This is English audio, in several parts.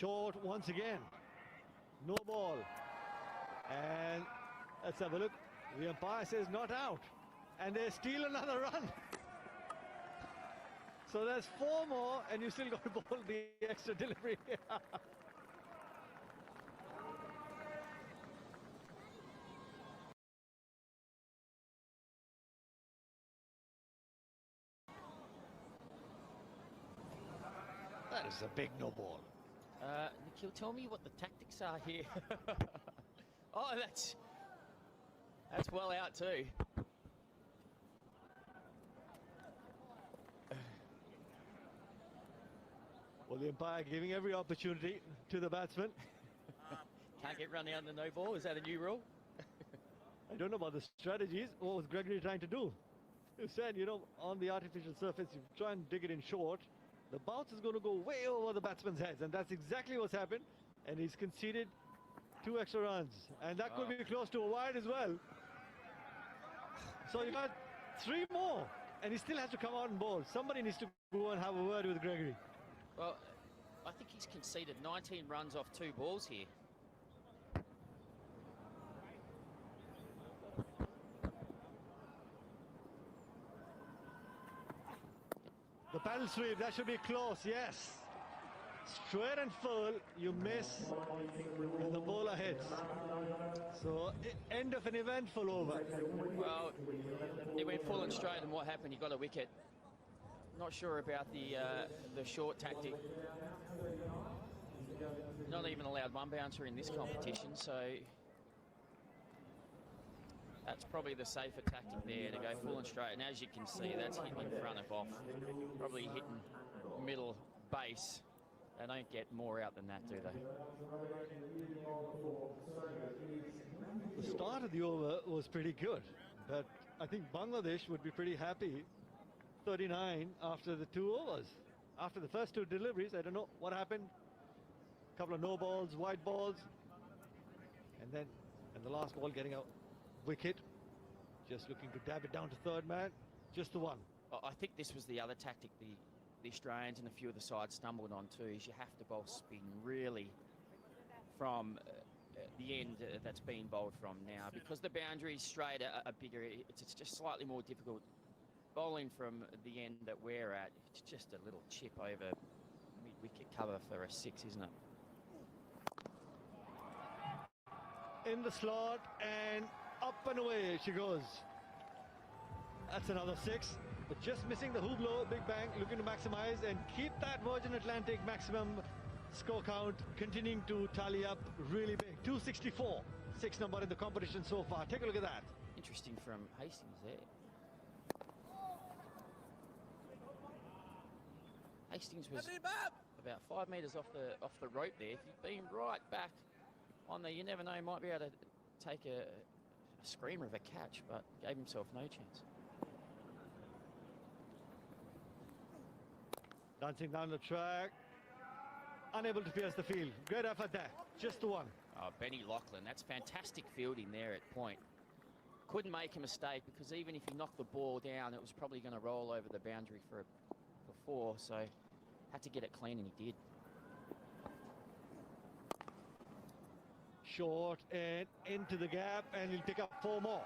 Short once again. No ball. And let's have a look. The umpire says not out. And they steal another run. So there's 4 more, and you still got to bowl the extra delivery. That is a big no ball. Nikhil, tell me what the tactics are here. Oh, that's well out too. Well, the umpire giving every opportunity to the batsman. Can't get run out in the no ball. Is that a new rule? I don't know about the strategies. What was Gregory trying to do? He said, you know, on the artificial surface, you try and dig it in short. The bounce is going to go way over the batsman's heads, and that's exactly what's happened. And he's conceded 2 extra runs, and that could be close to a wide as well. So you got 3 more, and he still has to come out and bowl. Somebody needs to go and have a word with Gregory. Well, I think he's conceded 19 runs off 2 balls here. The paddle sweep, that should be close, yes. Straight and full, you miss, and the bowler hits. So, end of an eventful over. Well, it went full and straight, and what happened? He got a wicket. Not sure about the short tactic. Not even allowed 1 bouncer in this competition, so that's probably the safer tactic there, to go full and straight. And as you can see, that's hitting in front of off. Probably hitting middle base. They don't get more out than that, do they? The start of the over was pretty good, but I think Bangladesh would be pretty happy. 39 after the 2 overs. After the first 2 deliveries, I don't know what happened. A couple of no balls, wide balls, and the last ball getting out. Wicket, just looking to dab it down to third man, just the one. I think this was the other tactic the Australians and a few of the sides stumbled on too, is you have to bowl spin really from the end that's being bowled from now, because the boundaries straight are bigger. It's just slightly more difficult. Bowling from the end that we're at, it's just a little chip over mid-wicket cover for a 6, isn't it? In the slot, and up and away she goes. That's another 6, but just missing the Hublot Big Bang, looking to maximize and keep that Virgin Atlantic maximum score count continuing to tally up really big. 264, 6th number in the competition so far. Take a look at that. Interesting from Hastings there. Hastings was about 5 metres off the rope there. If you'd been right back on there, you never know, he might be able to take a screamer of a catch, but gave himself no chance. Dancing down the track, unable to pierce the field. Great effort there, just the one. Oh, Benny Lachlan, that's fantastic fielding there at point. Couldn't make a mistake, because even if he knocked the ball down, it was probably going to roll over the boundary for 4, so had to get it clean, and he did. Short and into the gap, and he'll pick up 4 more.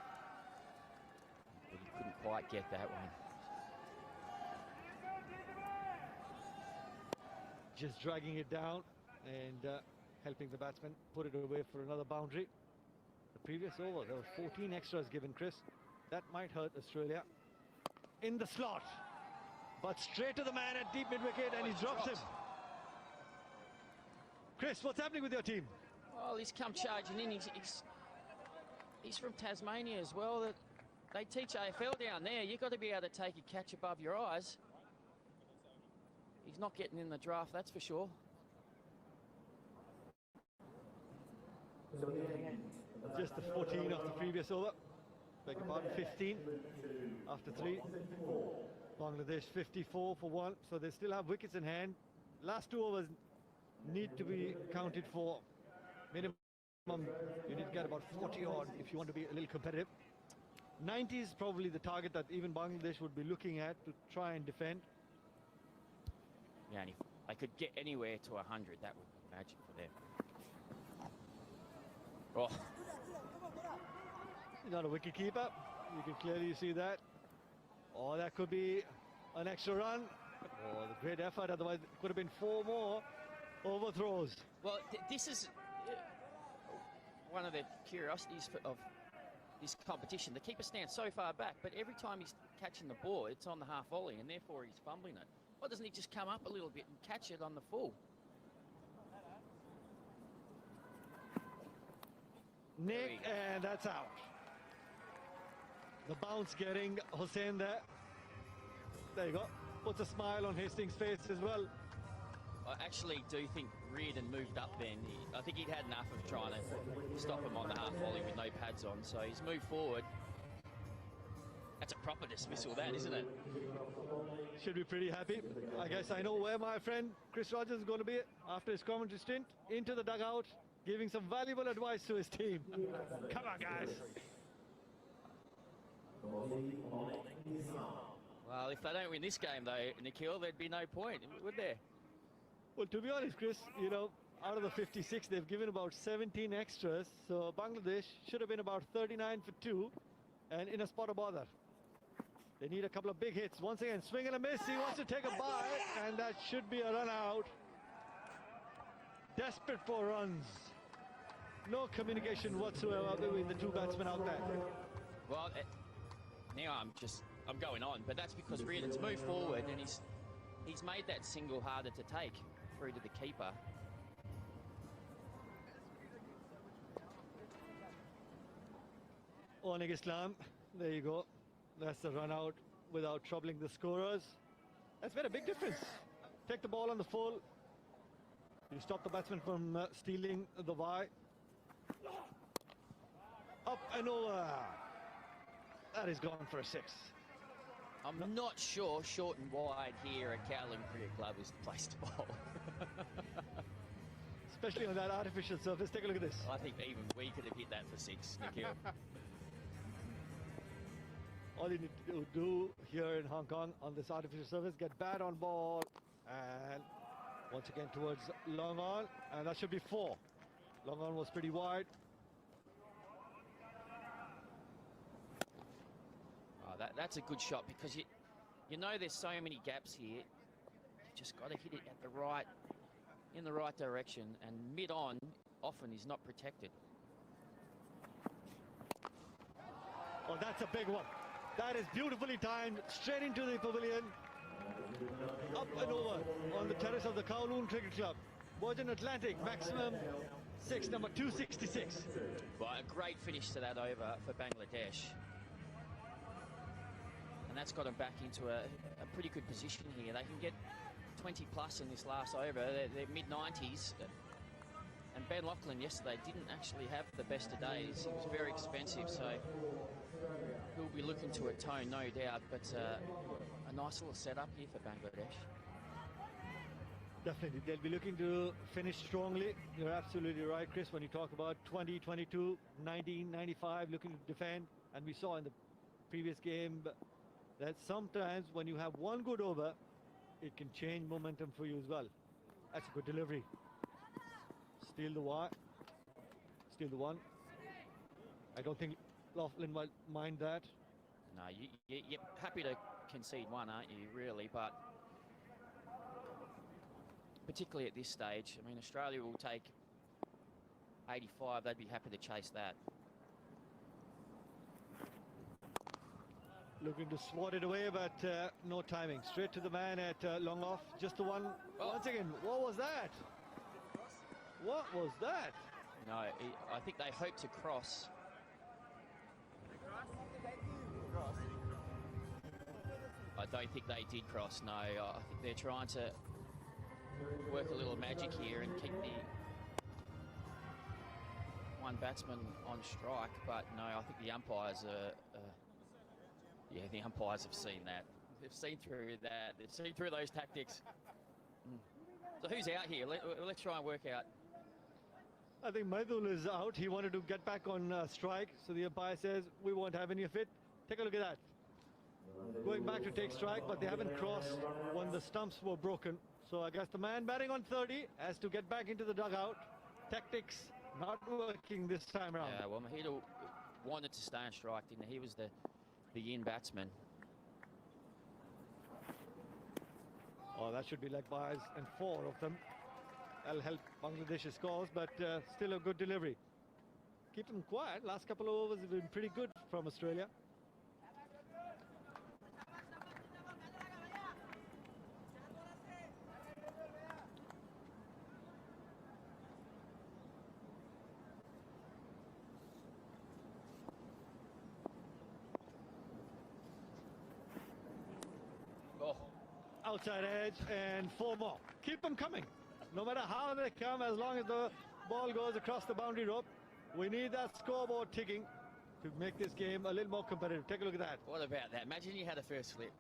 But he couldn't quite get that one. Just dragging it down and helping the batsman put it away for another boundary. The previous over, there were 14 extras given, Chris. That might hurt Australia. In the slot, but straight to the man at deep mid-wicket, and he drops him. Chris, what's happening with your team? Well, he's come charging in. He's from Tasmania as well. They teach AFL down there. You've got to be able to take a catch above your eyes. He's not getting in the draft, that's for sure. Just the 14 of the previous over. Beg your pardon, 15 after 3. Bangladesh 54 for 1, so they still have wickets in hand. Last 2 overs need to be counted for. Minimum, you need to get about 40 odd if you want to be a little competitive. 90 is probably the target that even Bangladesh would be looking at to try and defend. Yeah, and if they could get anywhere to 100, that would be magic for them. Oh, He's not a wicket keeper. You can clearly see that. Oh, that could be an extra run. Oh, the great effort. Otherwise, it could have been 4 more overthrows. well, this is one of the curiosities of this competition. The keeper stands so far back, but every time he's catching the ball, it's on the half volley, and therefore he's fumbling it. Why doesn't he just come up a little bit and catch it on the full? Nick, and that's out. The bounce getting Hussain there. There you go. Puts a smile on Hastings' face as well. I actually do think Reardon moved up then. I think he'd had enough of trying to stop him on the half volley with no pads on, so he's moved forward. That's a proper dismissal, that, isn't it? Should be pretty happy. I guess I know where my friend Chris Rogers is going to be after his commentary stint. Into the dugout, giving some valuable advice to his team. Come on, guys. Well, if they don't win this game, though, Nikhil, there'd be no point, would there? Well, to be honest, Chris, you know, out of the 56, they've given about 17 extras. So Bangladesh should have been about 39 for 2 and in a spot of bother. They need a couple of big hits. Once again, swing and a miss. He wants to take a bite, and that should be a run out. Desperate for runs. No communication whatsoever between the two batsmen out there. Well, now I'm going on, but that's because Reardon's moved forward and he's made that single harder to take through to the keeper. Onig Islam, there you go. That's the run out without troubling the scorers. That's made a big difference. Take the ball on the full. You stop the batsman from stealing the wide. Up and over. That is gone for a 6. I'm not sure short and wide here at Cowling Cricket Club is the place to bowl. Especially on that artificial surface. Take a look at this. I think even we could have hit that for 6, Nikhil. All you need to do here in Hong Kong on this artificial surface, get bat on ball, and once again towards long on, and that should be 4. Long on was pretty wide. Oh, that's a good shot because you know there's so many gaps here. You just got to hit it at in the right direction, and mid on often is not protected. Oh, that's a big one. That is beautifully timed, straight into the pavilion. Up and over on the terrace of the Kowloon Cricket Club. Virgin Atlantic, maximum 6, number 266. Well, a great finish to that over for Bangladesh. And that's got them back into a pretty good position here. They can get 20 plus in this last over. They're mid-90s. And Ben Lachlan yesterday didn't actually have the best of days. He was very expensive, so he'll be looking to atone, no doubt. But a nice little setup here for Bangladesh. Definitely, they'll be looking to finish strongly. You're absolutely right, Chris, when you talk about 20, 22, 19, 95, looking to defend. And we saw in the previous game that sometimes when you have one good over, it can change momentum for you as well. That's a good delivery. Steal the one. Steal the one. I don't think Laughlin will mind that. No, you're happy to concede one, aren't you, really? But particularly at this stage, I mean, Australia will take 85. They'd be happy to chase that. Looking to swat it away, but no timing. Straight to the man at long off. Just the one. Oh. Once again, what was that? What was that? No, I think they hope to cross. I don't think they did cross, no. I think they're trying to work a little magic here and keep the one batsman on strike, but no, I think the umpires the umpires have seen that. They've seen through that. They've seen through those tactics. So who's out here? Let's try and work out. I think Maidul is out. He wanted to get back on strike, so the umpire says, we won't have any of it. Take a look at that. going back to take strike, but they haven't crossed when the stumps were broken. So I guess the man batting on 30 has to get back into the dugout. Tactics not working this time around. Yeah, well, Mahito wanted to stay on strike, didn't he? He was the in batsman. Oh, that should be leg byes, and 4 of them. That'll help Bangladesh's scores, but still a good delivery. Keep them quiet. Last couple of overs have been pretty good from Australia. Outside edge and 4 more. Keep them coming. No matter how they come, as long as the ball goes across the boundary rope, we need that scoreboard ticking to make this game a little more competitive. Take a look at that. What about that? Imagine you had a first slip.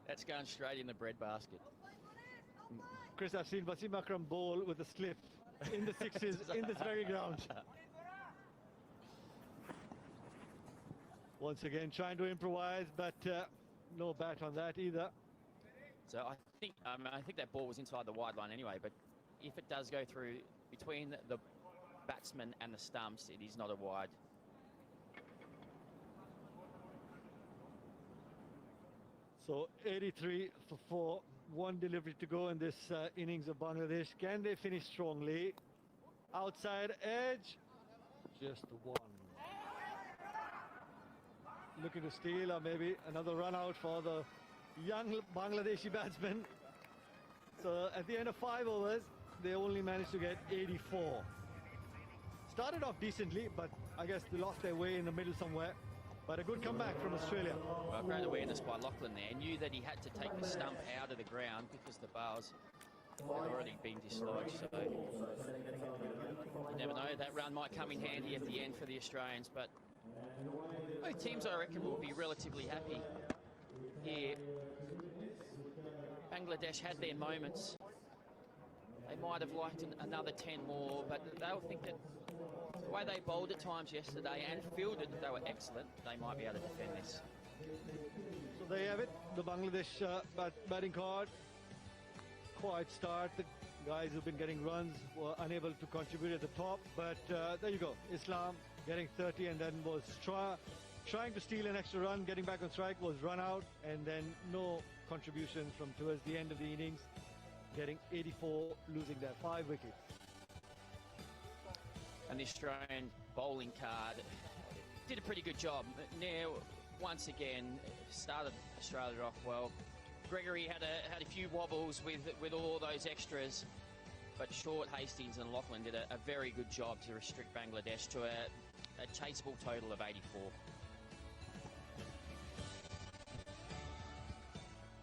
That's going straight in the bread basket. Chris, I've seen Wasim Akram bowl with a slip in the 60s in this very ground. Once again, trying to improvise, but no bat on that either. So I think that ball was inside the wide line anyway, but if it does go through between the batsman and the stumps, it is not a wide. So 83 for 4, 1 delivery to go in this innings of Bangladesh. Can they finish strongly? Outside edge, just the 1. Looking to steal, or maybe another run out for the young Bangladeshi batsmen. So at the end of 5 overs, they only managed to get 84. Started off decently, but I guess they lost their way in the middle somewhere. But a good comeback from Australia. Well, great awareness by Lachlan there. Knew that he had to take the stump out of the ground because the bars had already been dislodged. So you never know, that run might come in handy at the end for the Australians. But both teams, I reckon, will be relatively happy here. Bangladesh had their moments. They might have liked another 10 more, but they'll think that the way they bowled at times yesterday and fielded, they were excellent. They might be able to defend this. So there you have it, the Bangladesh batting card. Quiet start. The guys who've been getting runs were unable to contribute at the top, but there you go. Islam getting 30 and then was trying to steal an extra run, getting back on strike, was run out, and then no contribution from towards the end of the innings, getting 84, losing their 5 wickets. And the Australian bowling card did a pretty good job. Now, once again, started Australia off well. Gregory had a few wobbles with all those extras, but Short, Hastings and Lachlan did a very good job to restrict Bangladesh to a chaseable total of 84.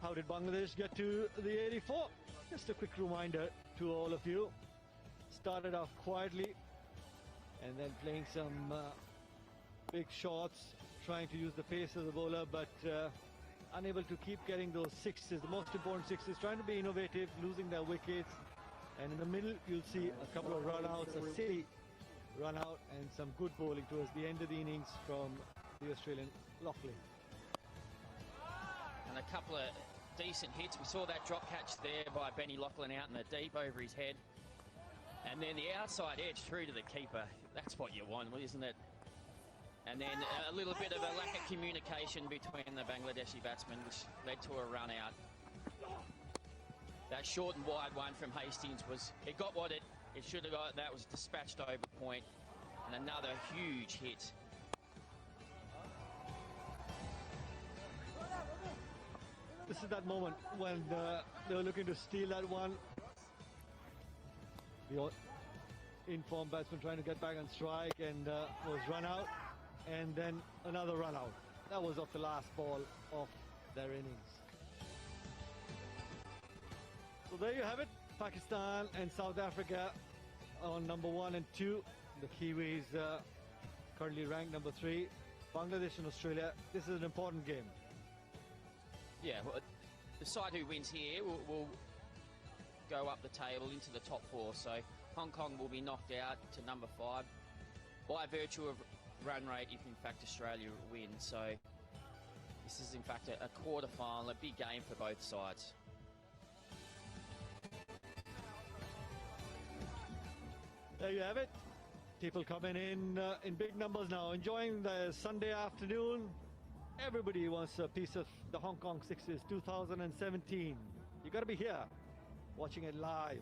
How did Bangladesh get to the 84? Just a quick reminder to all of you. Started off quietly and then playing some big shots, trying to use the pace of the bowler, but unable to keep getting those sixes, the most important sixes, trying to be innovative, losing their wickets. And in the middle, you'll see a couple of run-outs, a silly run-out, and some good bowling towards the end of the innings from the Australian Lachlan. And a couple of decent hits. We saw that drop catch there by Benny Lachlan out in the deep over his head. And then the outside edge through to the keeper. That's what you want, isn't it? And then a little bit of a lack of communication between the Bangladeshi batsmen, which led to a run out. That short and wide one from Hastings it got what it should have got. That was dispatched over point. And another huge hit. This is that moment when they were looking to steal that one. The informed batsman trying to get back on strike and was run out. And then another run out. That was off the last ball of their innings. So there you have it. Pakistan and South Africa on number 1 and 2. The Kiwis currently ranked number 3. Bangladesh and Australia. This is an important game. Yeah, well, the side who wins here will go up the table into the top 4. So Hong Kong will be knocked out to number 5 by virtue of run rate if in fact Australia wins. So This is in fact a quarter-final, a big game for both sides. There you have it. People coming in big numbers now, enjoying the Sunday afternoon. Everybody wants a piece of the Hong Kong Sixes 2017. You got to be here, watching it live,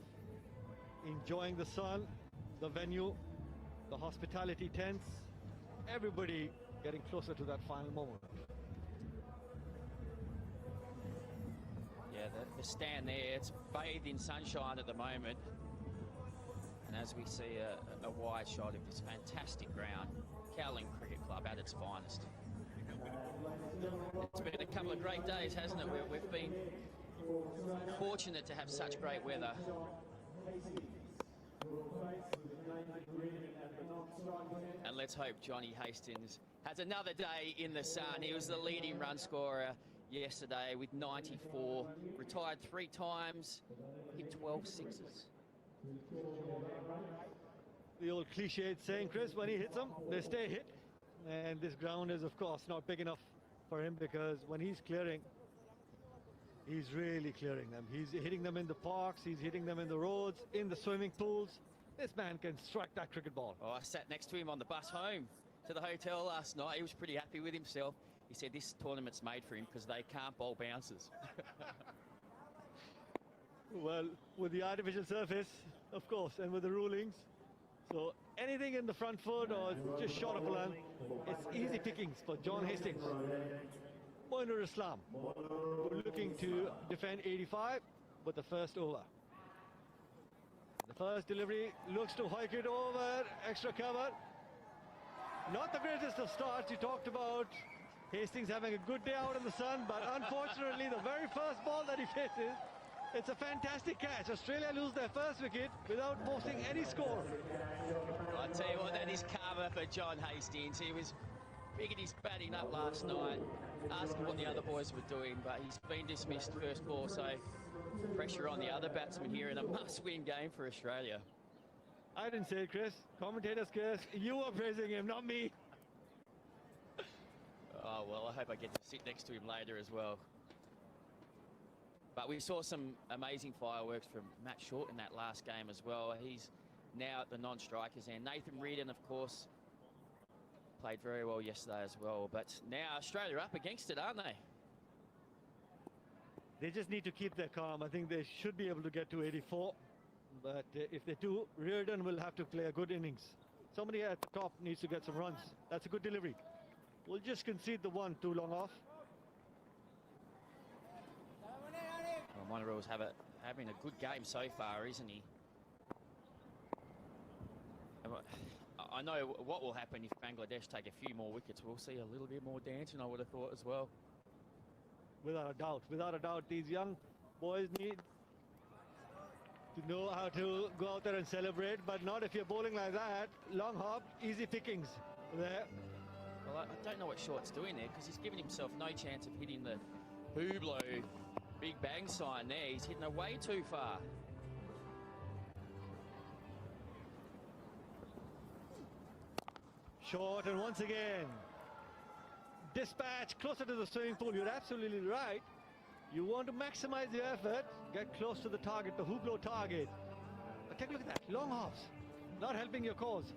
enjoying the sun, the venue, the hospitality tents. Everybody getting closer to that final moment. Yeah, the stand there, it's bathed in sunshine at the moment. And as we see a wide shot of this fantastic ground, Kowloon Cricket Club at its finest. It's been a couple of great days, hasn't it? We've been fortunate to have such great weather. And let's hope Johnny Hastings has another day in the sun. He was the leading run scorer yesterday with 94, retired 3 times, hit 12 sixes. The old cliched saying, Chris, when he hits them, they stay hit. And this ground is, of course, not big enough for him, because when he's clearing, he's really clearing them. He's hitting them in the parks, he's hitting them in the roads, in the swimming pools. This man can strike that cricket ball. Oh, I sat next to him on the bus home to the hotel last night. He was pretty happy with himself. He said this tournament's made for him because they can't bowl bouncers. Well, with the artificial surface, of course, and with the rulings, so anything in the front foot or just short of a line, it's easy pickings for John Hastings. Moinur Islam, looking to defend 85 with the first over. The first delivery looks to hike it over, extra cover. Not the greatest of starts. You talked about Hastings having a good day out in the sun, but unfortunately the very first ball that he faces, it's a fantastic catch. Australia lose their first wicket without posting any score. I tell you what, that is karma for John Hastings. He was big at his batting up last night, asking what the other boys were doing, but he's been dismissed first ball, so pressure on the other batsmen here in a must-win game for Australia. I didn't say it, Chris. Commentators, Chris, you were praising him, not me. Oh, well, I hope I get to sit next to him later as well. But we saw some amazing fireworks from Matt Short in that last game as well. He's now at the non-strikers end. Nathan Reardon, of course, played very well yesterday as well. But now Australia up against it, aren't they? They just need to keep their calm. I think they should be able to get to 84. But if they do, Reardon will have to play a good innings. Somebody at the top needs to get some runs. That's a good delivery. We'll just concede the one too long off. Well, Monaro's having a good game so far, isn't he? I know what will happen if Bangladesh take a few more wickets. We'll see a little bit more dancing, I would have thought, as well. Without a doubt, these young boys need to know how to go out there and celebrate, but not if you're bowling like that. Long hop, easy pickings there. Well, I don't know what Short's doing there, because he's given himself no chance of hitting the Hublot big bang sign there. He's hitting it way too far. Short, and once again, dispatch closer to the swimming pool. You're absolutely right. You want to maximize your effort, get close to the target, the Hublot target. But take a look at that, long hops, not helping your cause.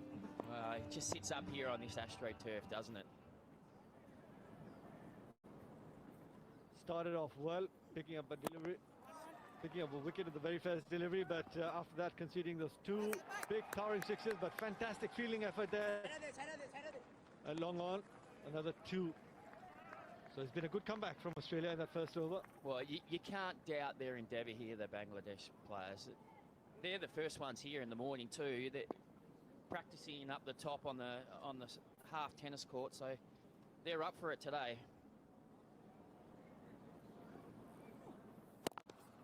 Well, it just sits up here on this Astro turf, doesn't it? Started off well, picking up a delivery, picking up a wicket at the very first delivery, but after that conceding those 2 big towering sixes, but fantastic fielding effort there. And long on, another 2. So it's been a good comeback from Australia in that first over. Well, you can't doubt their endeavour here, the Bangladesh players. They're the first ones here in the morning too. They're practicing up the top on the half tennis court, so they're up for it today.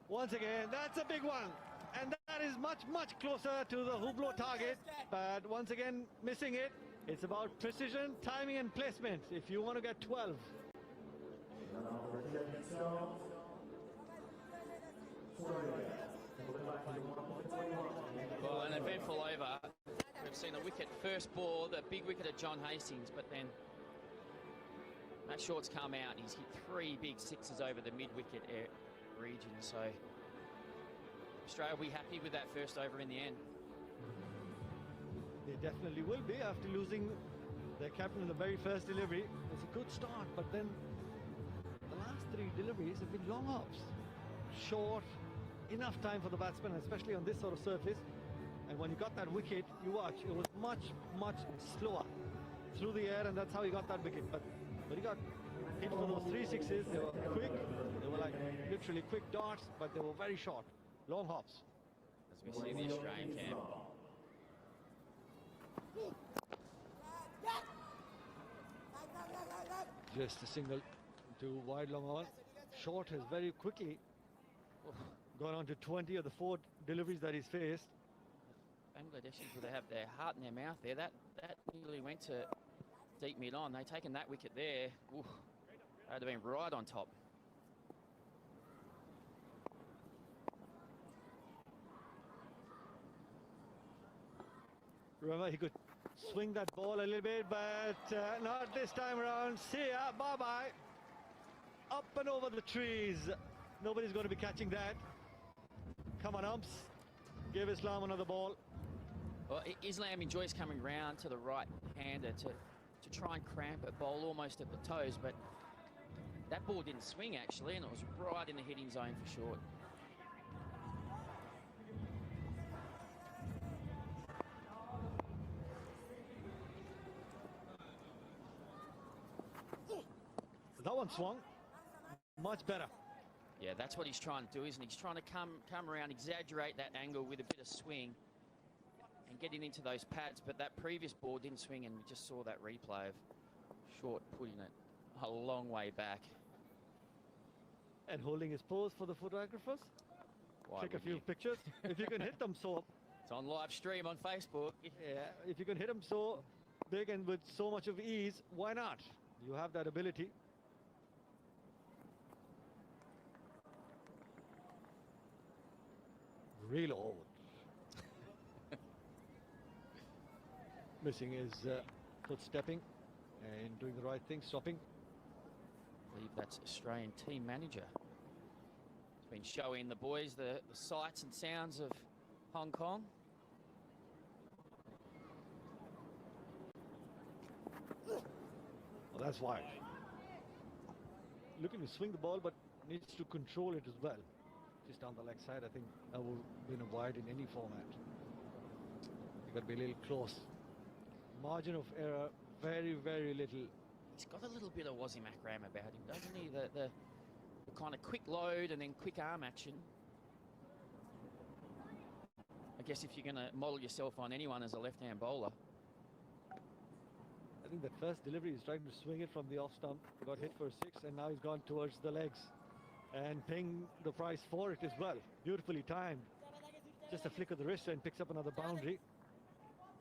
Once again, that's a big one, and that is much closer to the Hublot target, but once again missing it. It's about precision, timing and placement if you want to get 12. Well, an eventful over. We've seen a wicket first ball, the big wicket of John Hastings, but then That short's come out and he's hit 3 big sixes over the mid-wicket region. So Australia will be happy with that first over in the end. They definitely will be after losing their captain in the very first delivery. It's a good start, but then the last 3 deliveries have been long offs. Short, enough time for the batsman, especially on this sort of surface. And when he got that wicket, you watch, it was much, much slower through the air, and that's how he got that wicket. But he got hit for those 3 sixes. They were quick. They were like literally quick darts, but they were very short, long hops. As we see the Australian camp. Just a single to wide long on. Short has very quickly gone on to 20 of the 4 deliveries that he's faced. Bangladeshis would have their heart in their mouth there. That nearly went to deep mid on. They taken that wicket there. Ooh, they'd have been right on top. Remember, he could swing that ball a little bit, but not this time around. See ya, bye-bye. Up and over the trees. Nobody's going to be catching that. Come on, umps. Give Islam another ball. Well, Islam enjoys coming round to the right-hander to try and cramp it, bowl almost at the toes, but that ball didn't swing, actually, and it was right in the hitting zone for short. That one swung much better. Yeah, that's what he's trying to do, isn't he? He's trying to come around, exaggerate that angle with a bit of swing and getting into those pads, but that previous ball didn't swing, and we just saw that replay of short putting it a long way back. And holding his pose for the photographers. Take a few pictures. If you can hit them so... It's on live stream on Facebook. Yeah, if you can hit them so big and with so much of ease, why not? You have that ability. Reload. Missing his foot stepping and doing the right thing, stopping. I believe that's Australian team manager. He's been showing the boys the sights and sounds of Hong Kong. Well, that's wide. Looking to swing the ball, but needs to control it as well. Just down the leg side, I think that would have been a wide in any format. You've got to be a little close. Margin of error, very, very little. He's got a little bit of Wasim Akram about him, doesn't he? The kind of quick load and then quick arm action. I guess if you're going to model yourself on anyone as a left-hand bowler. I think that first delivery, he's trying to swing it from the off stump. Got hit for a 6, and now he's gone towards the legs. And paying the price for it as well. Beautifully timed. Just a flick of the wrist and picks up another boundary.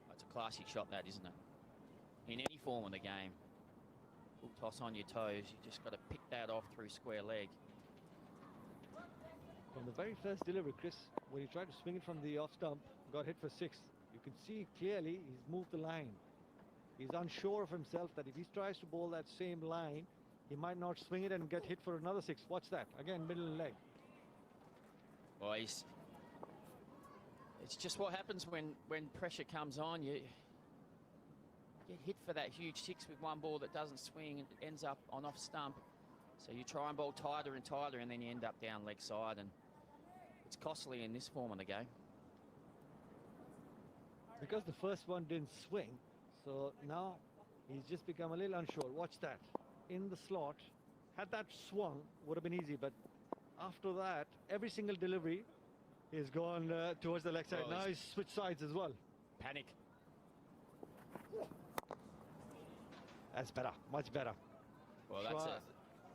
That's a classy shot, that, isn't it? In any form of the game. Full toss on your toes. You just got to pick that off through square leg. From the very first delivery, Chris, when he tried to swing it from the off stump, got hit for 6. You can see clearly he's moved the line. He's unsure of himself that if he tries to bowl that same line, he might not swing it and get hit for another 6. Watch that. Again, middle leg. Well, it's just what happens when pressure comes on. You get hit for that huge 6 with one ball that doesn't swing and it ends up on off stump. So you try and bowl tighter and tighter, and then you end up down leg side, and it's costly in this form of the game. Because the first one didn't swing, so now he's just become a little unsure. Watch that. In the slot, had that swung, would have been easy, but after that, every single delivery is gone towards the leg side. Well, now he's switched sides as well. Panic. That's better, much better. Well, that's it.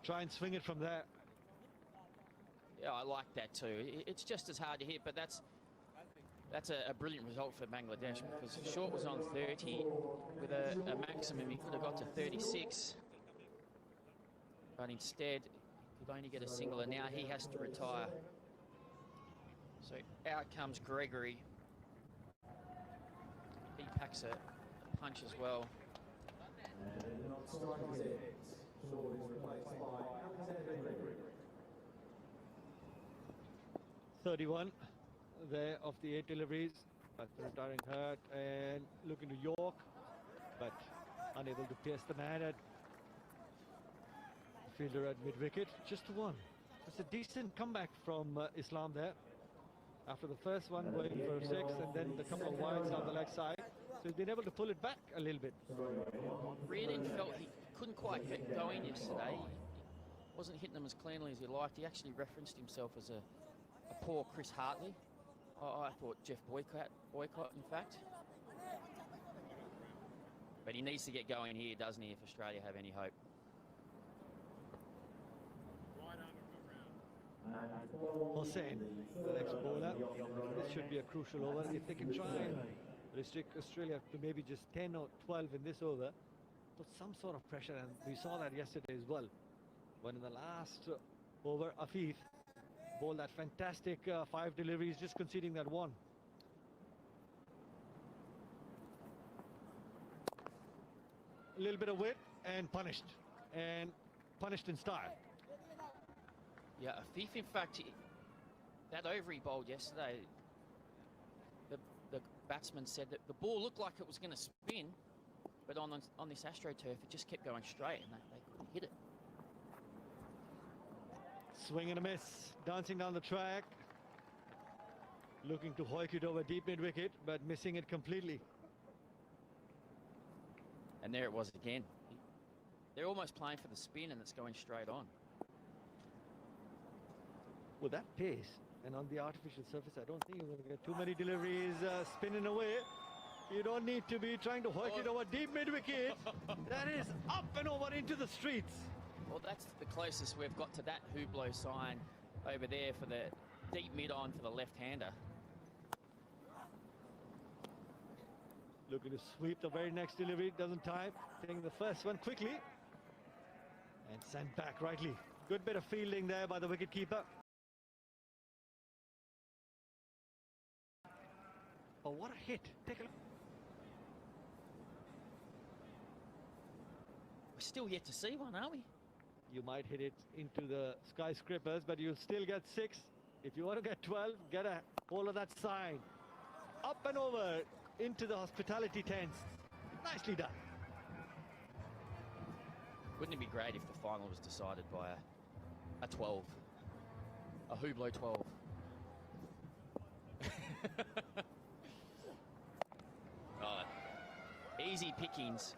Try and swing it from there. Yeah, I like that too. It's just as hard to hit, but that's a brilliant result for Bangladesh, because short was on 30 with a maximum. He could have got to 36. But instead, he could only get a single, and now he has to retire. So out comes Gregory. He packs a punch as well. 31 there of the 8 deliveries. But retiring hurt and looking to York, but unable to pierce the man at fielder at mid-wicket. Just one. It's a decent comeback from Islam there. After the first one going for 6 and then the couple of wides down the leg side. So he's been able to pull it back a little bit. Reardon felt he couldn't quite get going yesterday. He wasn't hitting them as cleanly as he liked. He actually referenced himself as a poor Chris Hartley. I thought Jeff Boycott, in fact. But he needs to get going here, doesn't he, if Australia have any hope. Hossain, the next bowler. This should be a crucial over. If they can try and restrict Australia to maybe just 10 or 12 in this over, put some sort of pressure, and we saw that yesterday as well. When in the last over, Afif bowled that fantastic 5 deliveries, just conceding that one. A little bit of wit and punished in style. Yeah, Afif, in fact, that over he bowled yesterday, the batsman said that the ball looked like it was going to spin, but on this AstroTurf, it just kept going straight and they couldn't hit it. Swing and a miss, dancing down the track. Looking to hoik it over deep mid-wicket, but missing it completely. And there it was again. They're almost playing for the spin and it's going straight on. With that pace and on the artificial surface, I don't think you're going to get too many deliveries spinning away. You don't need to be trying to hoik it over deep mid-wicket. That is up and over into the streets. Well, that's the closest we've got to that Hublot sign over there for the deep mid-on for the left-hander. Looking to sweep the very next delivery, doesn't time. Taking the first one quickly. And sent back rightly. Good bit of fielding there by the wicketkeeper. Oh, what a hit. Take a look. We're still yet to see one, aren't we? You might hit it into the skyscrapers, but you'll still get 6. If you want to get 12, get a hold of that sign. Up and over into the hospitality tents. Nicely done. Wouldn't it be great if the final was decided by a 12? A Hublot 12. Oh, easy pickings.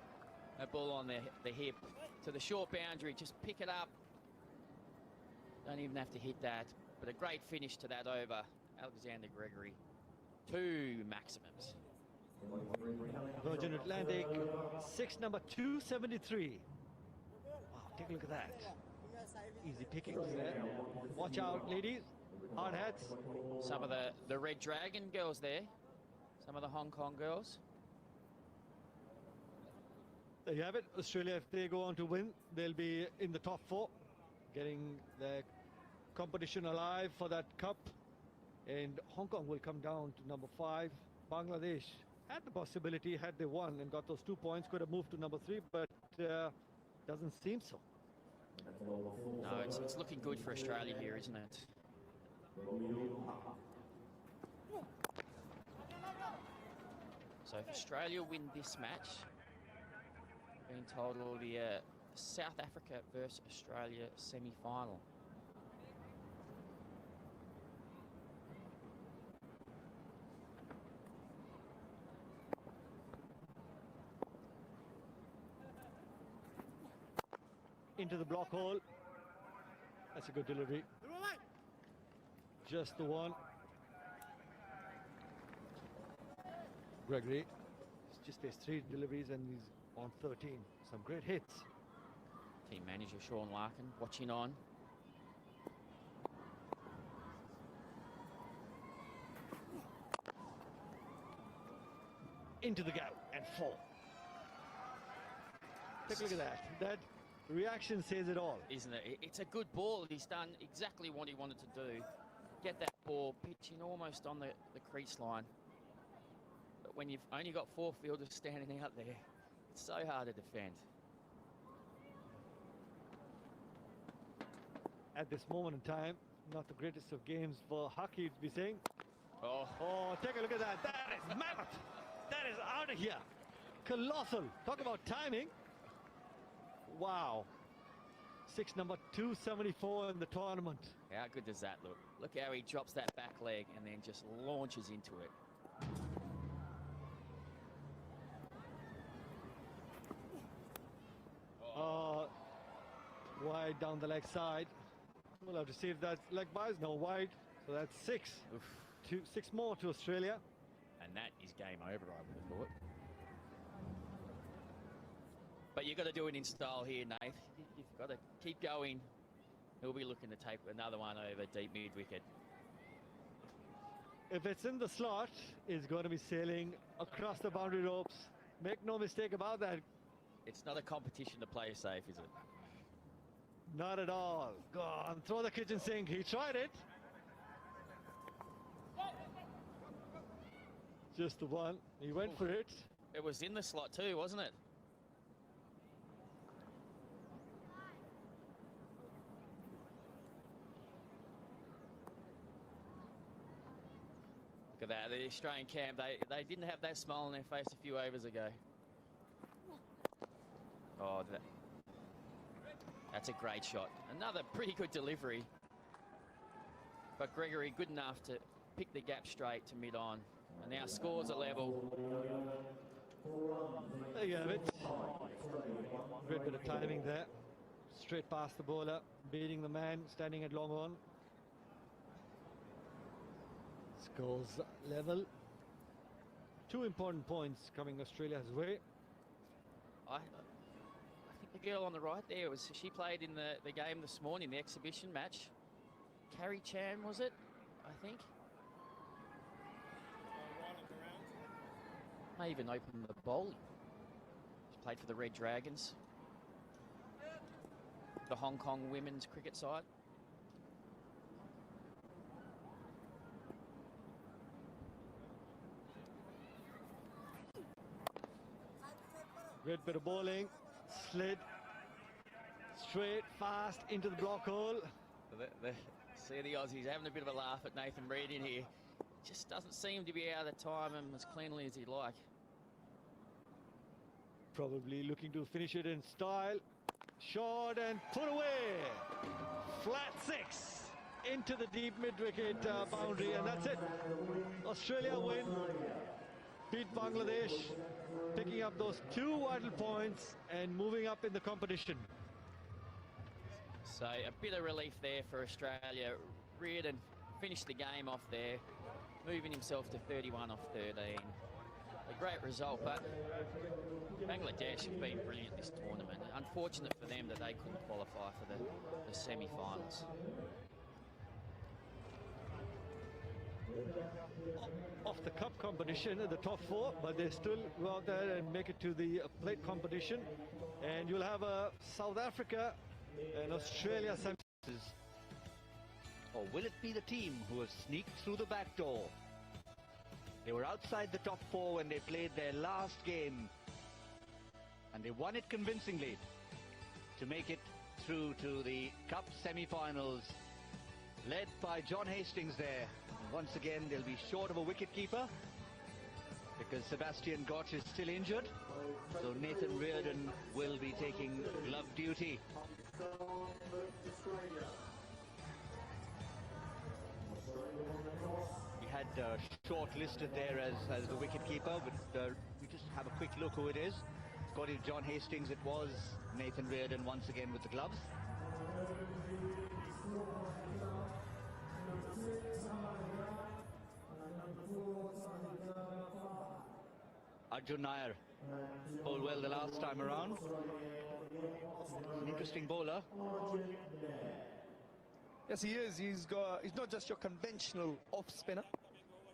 A ball on the hip to the short boundary. Just pick it up. Don't even have to hit that. But a great finish to that over. Alexander Gregory. 2 maximums. Virgin Atlantic, 6 number 273. Wow, take a look at that. Easy pickings there. Watch out, ladies. Hard hats. Some of the Red Dragon girls there. Some of the Hong Kong girls. There you have it. Australia, if they go on to win, they'll be in the top 4, getting their competition alive for that cup. And Hong Kong will come down to number 5. Bangladesh had the possibility, had they won and got those 2 points, could have moved to number 3, but doesn't seem so. No, it's looking good for Australia here, isn't it? So if Australia win this match, being told it'll be a South Africa versus Australia semi-final. Into the block hole. That's a good delivery. Just the one. Gregory just has 3 deliveries and he's on 13. Some great hits. Team manager Sean Larkin watching on. Into the gap and 4. Take a look at that. That reaction says it all. Isn't it? It's a good ball. He's done exactly what he wanted to do. Get that ball pitching almost on the crease line. But when you've only got 4 fielders standing out there, it's so hard to defend. at this moment in time. Not the greatest of games for hockey to be saying. Oh, Oh, take a look at that. That is mammoth. That is out of here. Colossal. Talk about timing. Wow. Number 274 in the tournament. how good does that look? Look how he drops that back leg and then just launches into it. Wide down the leg side. We'll have to see if that leg buys. No, wide. So that's 6. Oof. 6 more to Australia. And that is game over, I would have thought. But you've got to do it in style here, Nate. You've got to keep going. He'll be looking to take another one over deep mid-wicket. If it's in the slot, it's going to be sailing across the boundary ropes. Make no mistake about that. It's not a competition to play safe, is it? Not at all. Go on, throw the kitchen sink. He tried it. Just the one. He went for it. It was in the slot too, wasn't it? Look at that. The Australian camp, they didn't have that smile on their face a few overs ago. Oh, that's a great shot. Another pretty good delivery. But Gregory good enough to pick the gap straight to mid-on. And now scores a level. There you have it. Great bit of timing there. Straight past the bowler, beating the man standing at long on. Scores level. 2 important points coming Australia's way. I think the girl on the right there, she played in the game this morning, the exhibition match. Carrie Chan, was it? I think. May even open the bowling. She played for the Red Dragons, the Hong Kong women's cricket side. Great bit of bowling. Slid straight, fast into the block hole. See the Aussies having a bit of a laugh at Nathan Reid in here. Just doesn't seem to be able to time him as cleanly as he'd like. Probably looking to finish it in style. Short and put away. Flat 6 into the deep mid-wicket boundary, and that's it. Australia win. Beat Bangladesh, picking up those 2 vital points and moving up in the competition. So a bit of relief there for Australia. Reardon finished the game off there, moving himself to 31 off 13. A great result, but Bangladesh have been brilliant this tournament. Unfortunate for them that they couldn't qualify for the semi-finals. Off the cup competition in the top 4, but they still go out there and make it to the plate competition. And you'll have South Africa and Australia semis. Or will it be the team who has sneaked through the back door? They were outside the top 4 when they played their last game, and they won it convincingly to make it through to the cup semi-finals, led by John Hastings there. And once again, they'll be short of a wicket-keeper because Sebastian Gotch is still injured, so Nathan Reardon will be taking glove duty. We had short-listed there as the wicket-keeper, but we just have a quick look who it is. According to John Hastings, it was Nathan Reardon once again with the gloves. Arjun Nair bowled well the last time around. An interesting bowler. Yes, he is. He's not just your conventional off spinner.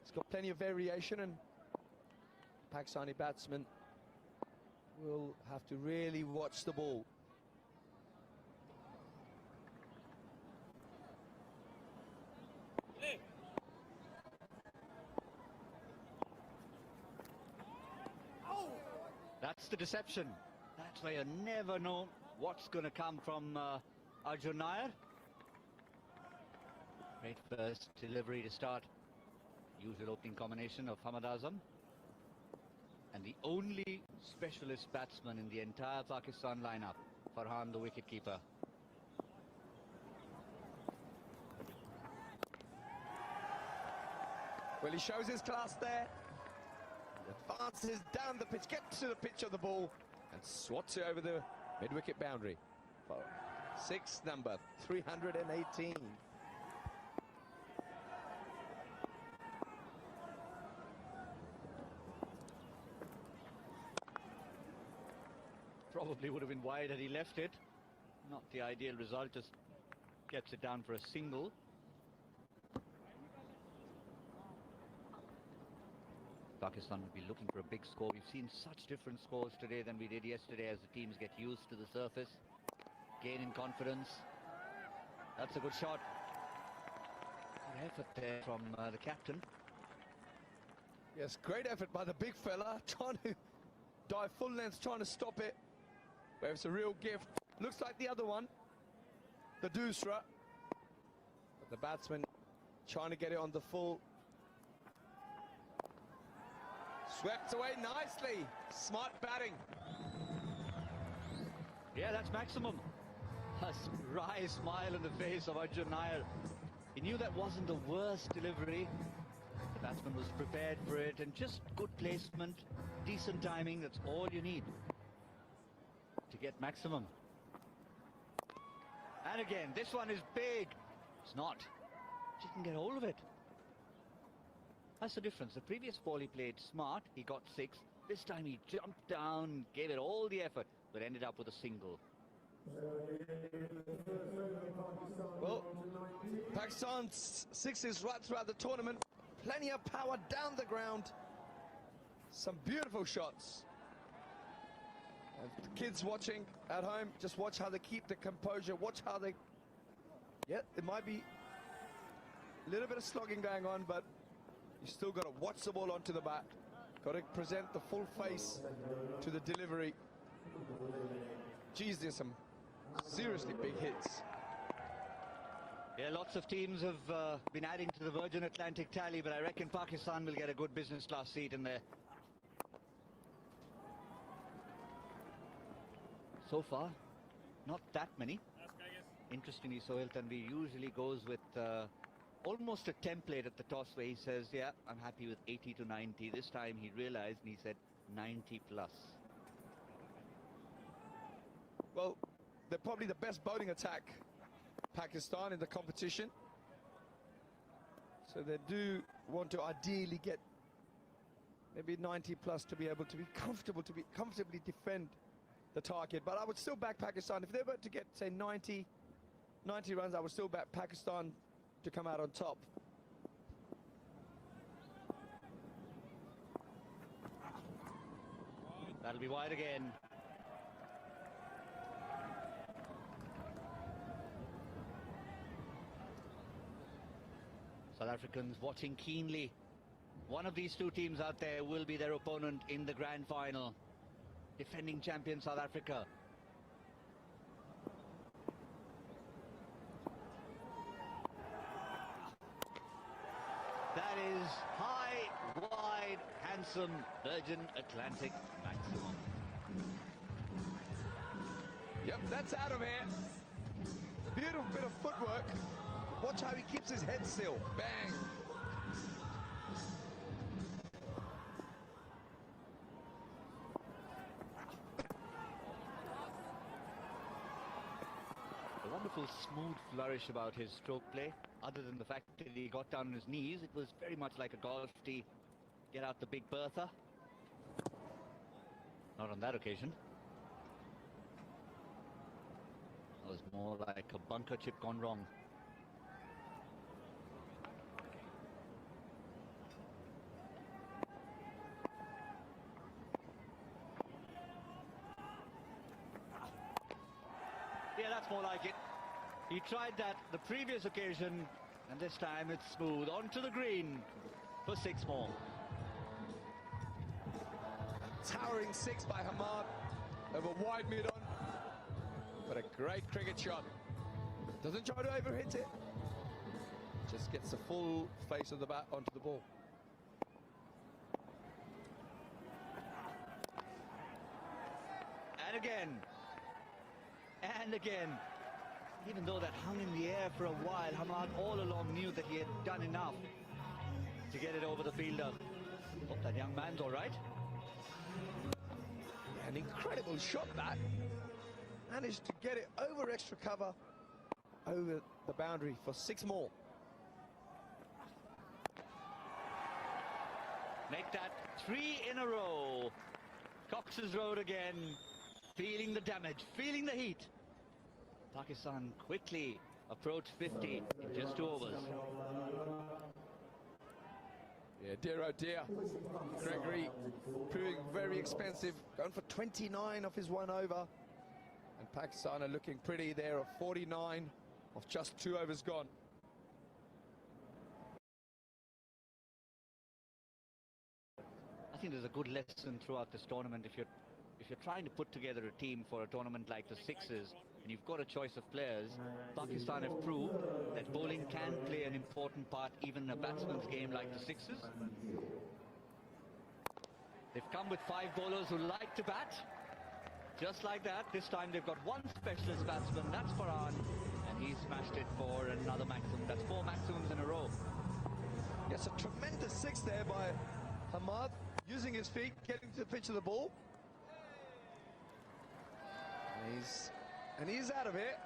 He's got plenty of variation, and Pakistani batsmen will have to really watch the ball. That's the deception. That's why you never know what's going to come from Arjun Nair. Great first delivery to start. Usual opening combination of Hamad Azam. And the only specialist batsman in the entire Pakistan lineup, Farhan, the wicketkeeper. Well, he shows his class there. Advances down the pitch, gets to the pitch of the ball, and swats it over the mid-wicket boundary. For six number, 318. Probably would have been wide had he left it. Not the ideal result, just gets it down for a single. Pakistan will be looking for a big score. We've seen such different scores today than we did yesterday as the teams get used to the surface. Gain in confidence. That's a good shot. Good effort there from the captain. Yes, great effort by the big fella, trying to dive full length, trying to stop it. But it's a real gift. Looks like the other one, the Dusra. But the batsman trying to get it on the full. Swept away nicely. Smart batting. Yeah, that's maximum. A wry smile on the face of Arjun Nair. He knew that wasn't the worst delivery. The batsman was prepared for it, and just good placement, decent timing, that's all you need to get maximum. And again, this one is big. It's not. Just can get hold of it. That's the difference. The previous ball he played smart, he got 6. This time he jumped down, gave it all the effort, but ended up with a single. Well, Pakistan's sixes right throughout the tournament. Plenty of power down the ground. Some beautiful shots. And the kids watching at home, just watch how they keep the composure. Watch how they... Yeah, it might be a little bit of slogging going on, but you still got to watch the ball onto the bat. Got to present the full face to the delivery. Geez, there's some seriously big hits. Yeah, lots of teams have been adding to the Virgin Atlantic tally, but I reckon Pakistan will get a good business class seat in there. So far, not that many. Interestingly, Sohail Tanvir usually goes with almost a template at the toss where he says, yeah, I'm happy with 80 to 90. This time he realized and he said 90 plus. Well, they're probably the best bowling attack, Pakistan, in the competition. So they do want to ideally get maybe 90 plus to be able to be comfortably defend the target. But I would still back Pakistan. If they were to get, say, 90 runs, I would still back Pakistan to come out on top. That'll be wide again. South Africans watching keenly. One of these two teams out there will be their opponent in the grand final. Defending champion South Africa. That is high, wide, handsome Virgin Atlantic maximum. Yep, that's out of here. Beautiful bit of footwork. Watch how he keeps his head still. Bang. A wonderful smooth flourish about his stroke play. Other than the fact that he got down on his knees, it was very much like a golf tee. Get out the big Bertha. Not on that occasion. It was more like a bunker chip gone wrong. Yeah, that's more like it. He tried that the previous occasion, and this time it's smooth. Onto the green for 6 more. Towering 6 by Hamad over wide mid-on. But a great cricket shot. Doesn't try to overhit it. Just gets the full face of the bat onto the ball. And again. And again. Even though that hung in the air for a while, Hamad all along knew that he had done enough to get it over the fielder. Hope that young man's all right. An incredible shot, that. Managed to get it over extra cover, over the boundary for 6 more. Make that 3 in a row. Cox's Road again, feeling the damage, feeling the heat. Pakistan quickly approach 50 in just 2 overs. Yeah, dear oh dear. Gregory proving very expensive, going for 29 off his 1 over. And Pakistan are looking pretty there at 49 of just 2 overs gone. I think there's a good lesson throughout this tournament. If you're trying to put together a team for a tournament like the Sixers, and you've got a choice of players, Pakistan have proved that bowling can play an important part even in a batsman's game like the Sixers. They've come with 5 bowlers who like to bat. Just like that, this time they've got 1 specialist batsman, that's Farhan, and he smashed it for another maximum. That's 4 maximums in a row. Yes, a tremendous 6 there by Hamad, using his feet, getting to the pitch of the ball. And he's out of it.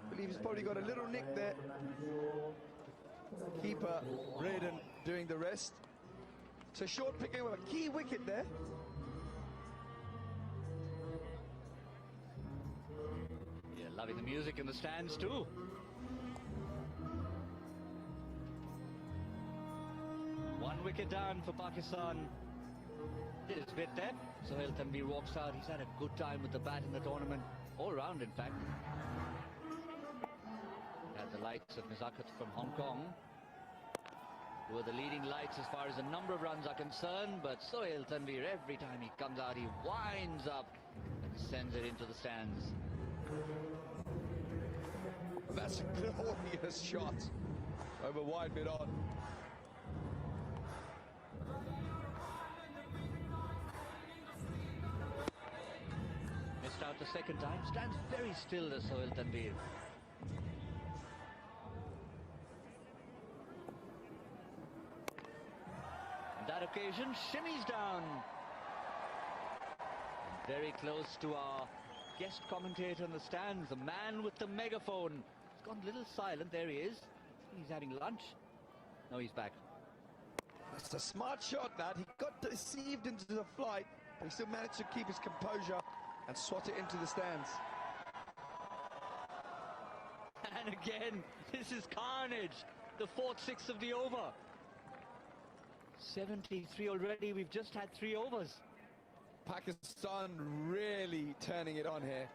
I believe he's probably got a little nick there. Keeper Redden doing the rest. So short picking with a key wicket there. Yeah, loving the music in the stands too. One wicket down for Pakistan. Did his bit there. Sohail Tanvir walks out. He's had a good time with the bat in the tournament. All round, in fact. Had the likes of Mizakat from Hong Kong, who are the leading lights as far as the number of runs are concerned. But Sohail Tanvir, every time he comes out, he winds up and sends it into the stands. That's a glorious shot over wide mid on. Missed out the second time. Stands very still, the Sohail Tanvir. On that occasion, shimmies down. And very close to our guest commentator in the stands, the man with the megaphone. He's gone a little silent. There he is. He's having lunch. No, he's back. That's a smart shot, that. He got deceived into the flight, but he still managed to keep his composure and swat it into the stands. And again, this is carnage. The 4th 6 of the over. 73 already. We've just had 3 overs. Pakistan really turning it on here.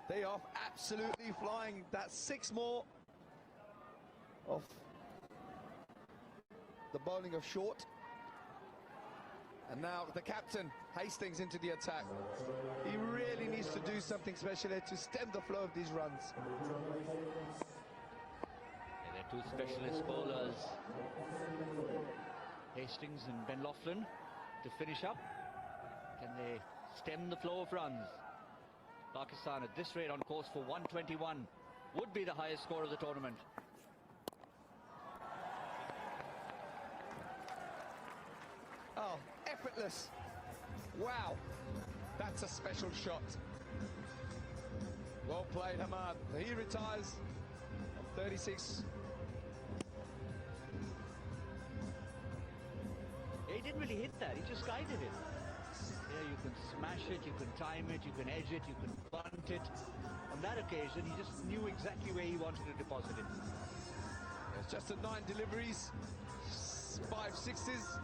They are absolutely flying. That's 6 more of the bowling of short. And now the captain, Hastings, into the attack. He really needs to do something special here to stem the flow of these runs. Yeah, they're 2 specialist bowlers, Hastings and Ben Laughlin, to finish up. Can they stem the flow of runs? Pakistan at this rate on course for 121. Would be the highest score of the tournament. Oh, effortless. Wow. That's a special shot. Well played, Hamad. He retires on 36. Yeah, he didn't really hit that. He just guided it. Yeah, you can smash it, you can time it, you can edge it, you can bunt it. On that occasion, he just knew exactly where he wanted to deposit it. It's just a 9 deliveries, 5 sixes.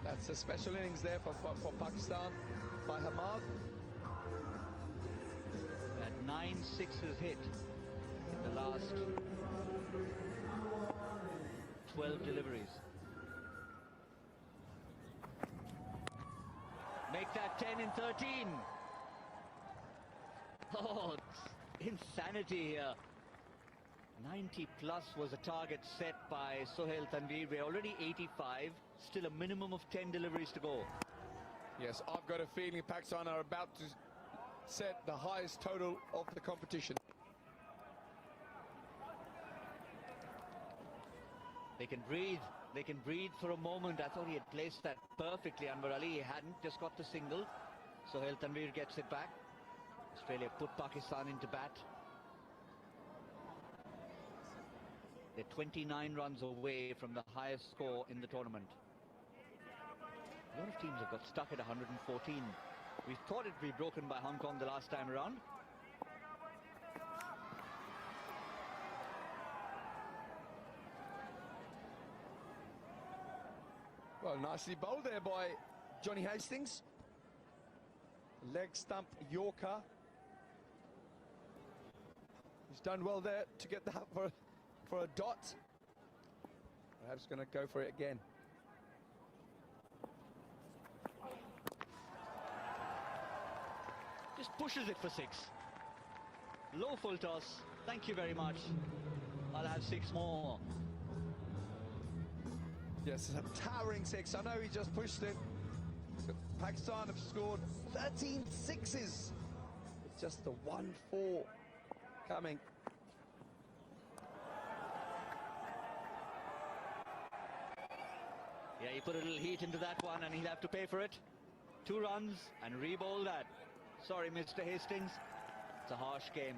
That's a special innings there for Pakistan by Hamad. That 9 sixes hit in the last 12 deliveries. Make that 10 in 13. Oh, it's insanity here. 90 plus was a target set by Sohail Tanveer. We're already 85, still a minimum of 10 deliveries to go. Yes, I've got a feeling Pakistan are about to set the highest total of the competition. They can breathe for a moment. I thought he had placed that perfectly. Anwar Ali, he hadn't, just got the single. Sohail Tanveer gets it back. Australia put Pakistan into bat. They're 29 runs away from the highest score in the tournament. A lot of teams have got stuck at 114. We thought it'd be broken by Hong Kong the last time around. Well, nicely bowled there by Johnny Hastings. Leg stump Yorker. He's done well there to get that for a dot. Perhaps going to go for it again. Just pushes it for 6. Low full toss. Thank you very much. I'll have 6 more. Yes, it's a towering 6. I know he just pushed it. Pakistan have scored 13 sixes. It's just the 1-4 coming. Yeah, he put a little heat into that one and he'll have to pay for it. 2 runs and re-bowl that. Sorry, Mr. Hastings. It's a harsh game.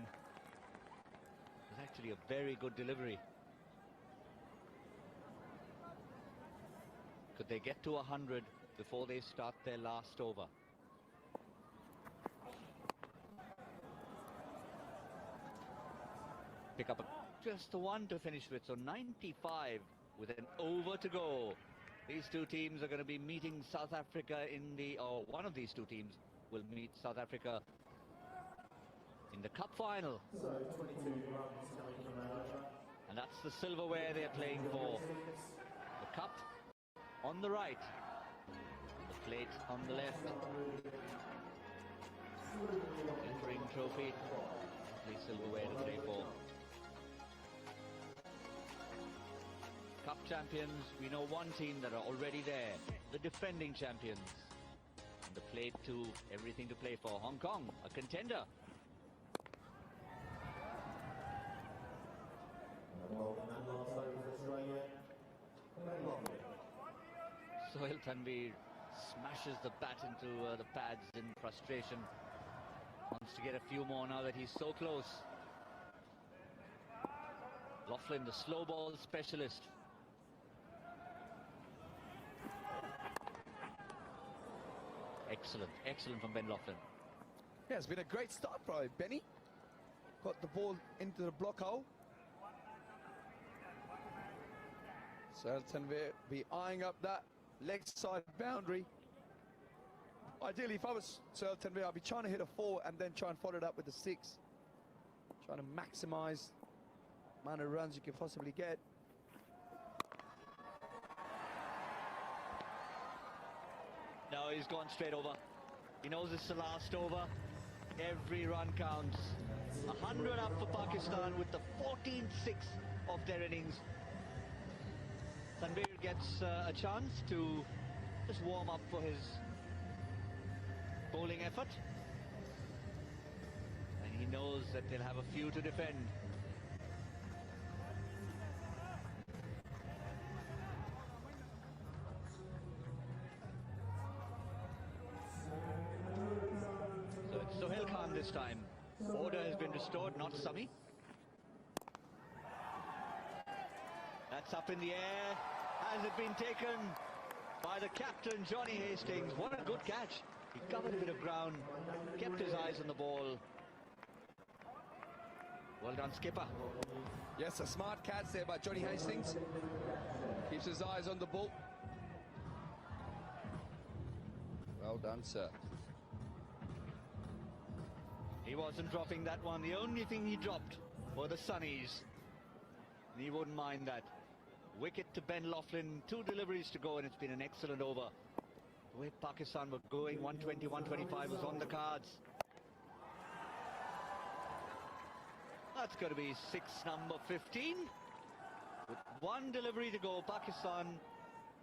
It's actually a very good delivery. Could they get to 100 before they start their last over? Pick up just the 1 to finish with, so 95 with an over to go. These two teams are going to be meeting South Africa in the, or one of these two teams will meet South Africa in the cup final. So 22 runs coming from our... And that's the silverware they're playing for. The cup on the right, the plate on the left. Glittering trophy, the silverware to play for. Cup champions, we know one team that are already there, the defending champions. And the plate too, everything to play for. Hong Kong, a contender. Sohail Tanveer smashes the bat into the pads in frustration. Wants to get a few more now that he's so close. Laughlin, the slow ball specialist. Excellent, excellent from Ben Laughlin. Yeah, it's been a great start by Benny. Got the ball into the block hole. Sohail Tanveer be eyeing up that leg side boundary. Ideally, if I was Sohail Tanveer, I'd be trying to hit a 4 and then try and follow it up with a 6. Trying to maximise the amount of runs you can possibly get. No, he's gone straight over. He knows it's the last over. Every run counts. 100 up for Pakistan with the 14th 6 of their innings. Tanveer gets a chance to just warm up for his bowling effort. And he knows that they'll have a few to defend. So it's Sohail Khan this time. Order has been restored, not Sami. That's up in the air. Has it been taken by the captain, Johnny Hastings? What a good catch. He covered a bit of ground, kept his eyes on the ball. Well done, skipper. Yes, a smart catch there by Johnny Hastings. Keeps his eyes on the ball. Well done, sir. He wasn't dropping that one. The only thing he dropped were the sunnies. He wouldn't mind that. Wicket to Ben Laughlin, 2 deliveries to go, and it's been an excellent over. The way Pakistan were going, 120, 125 was on the cards. That's going to be number 15. With one delivery to go, Pakistan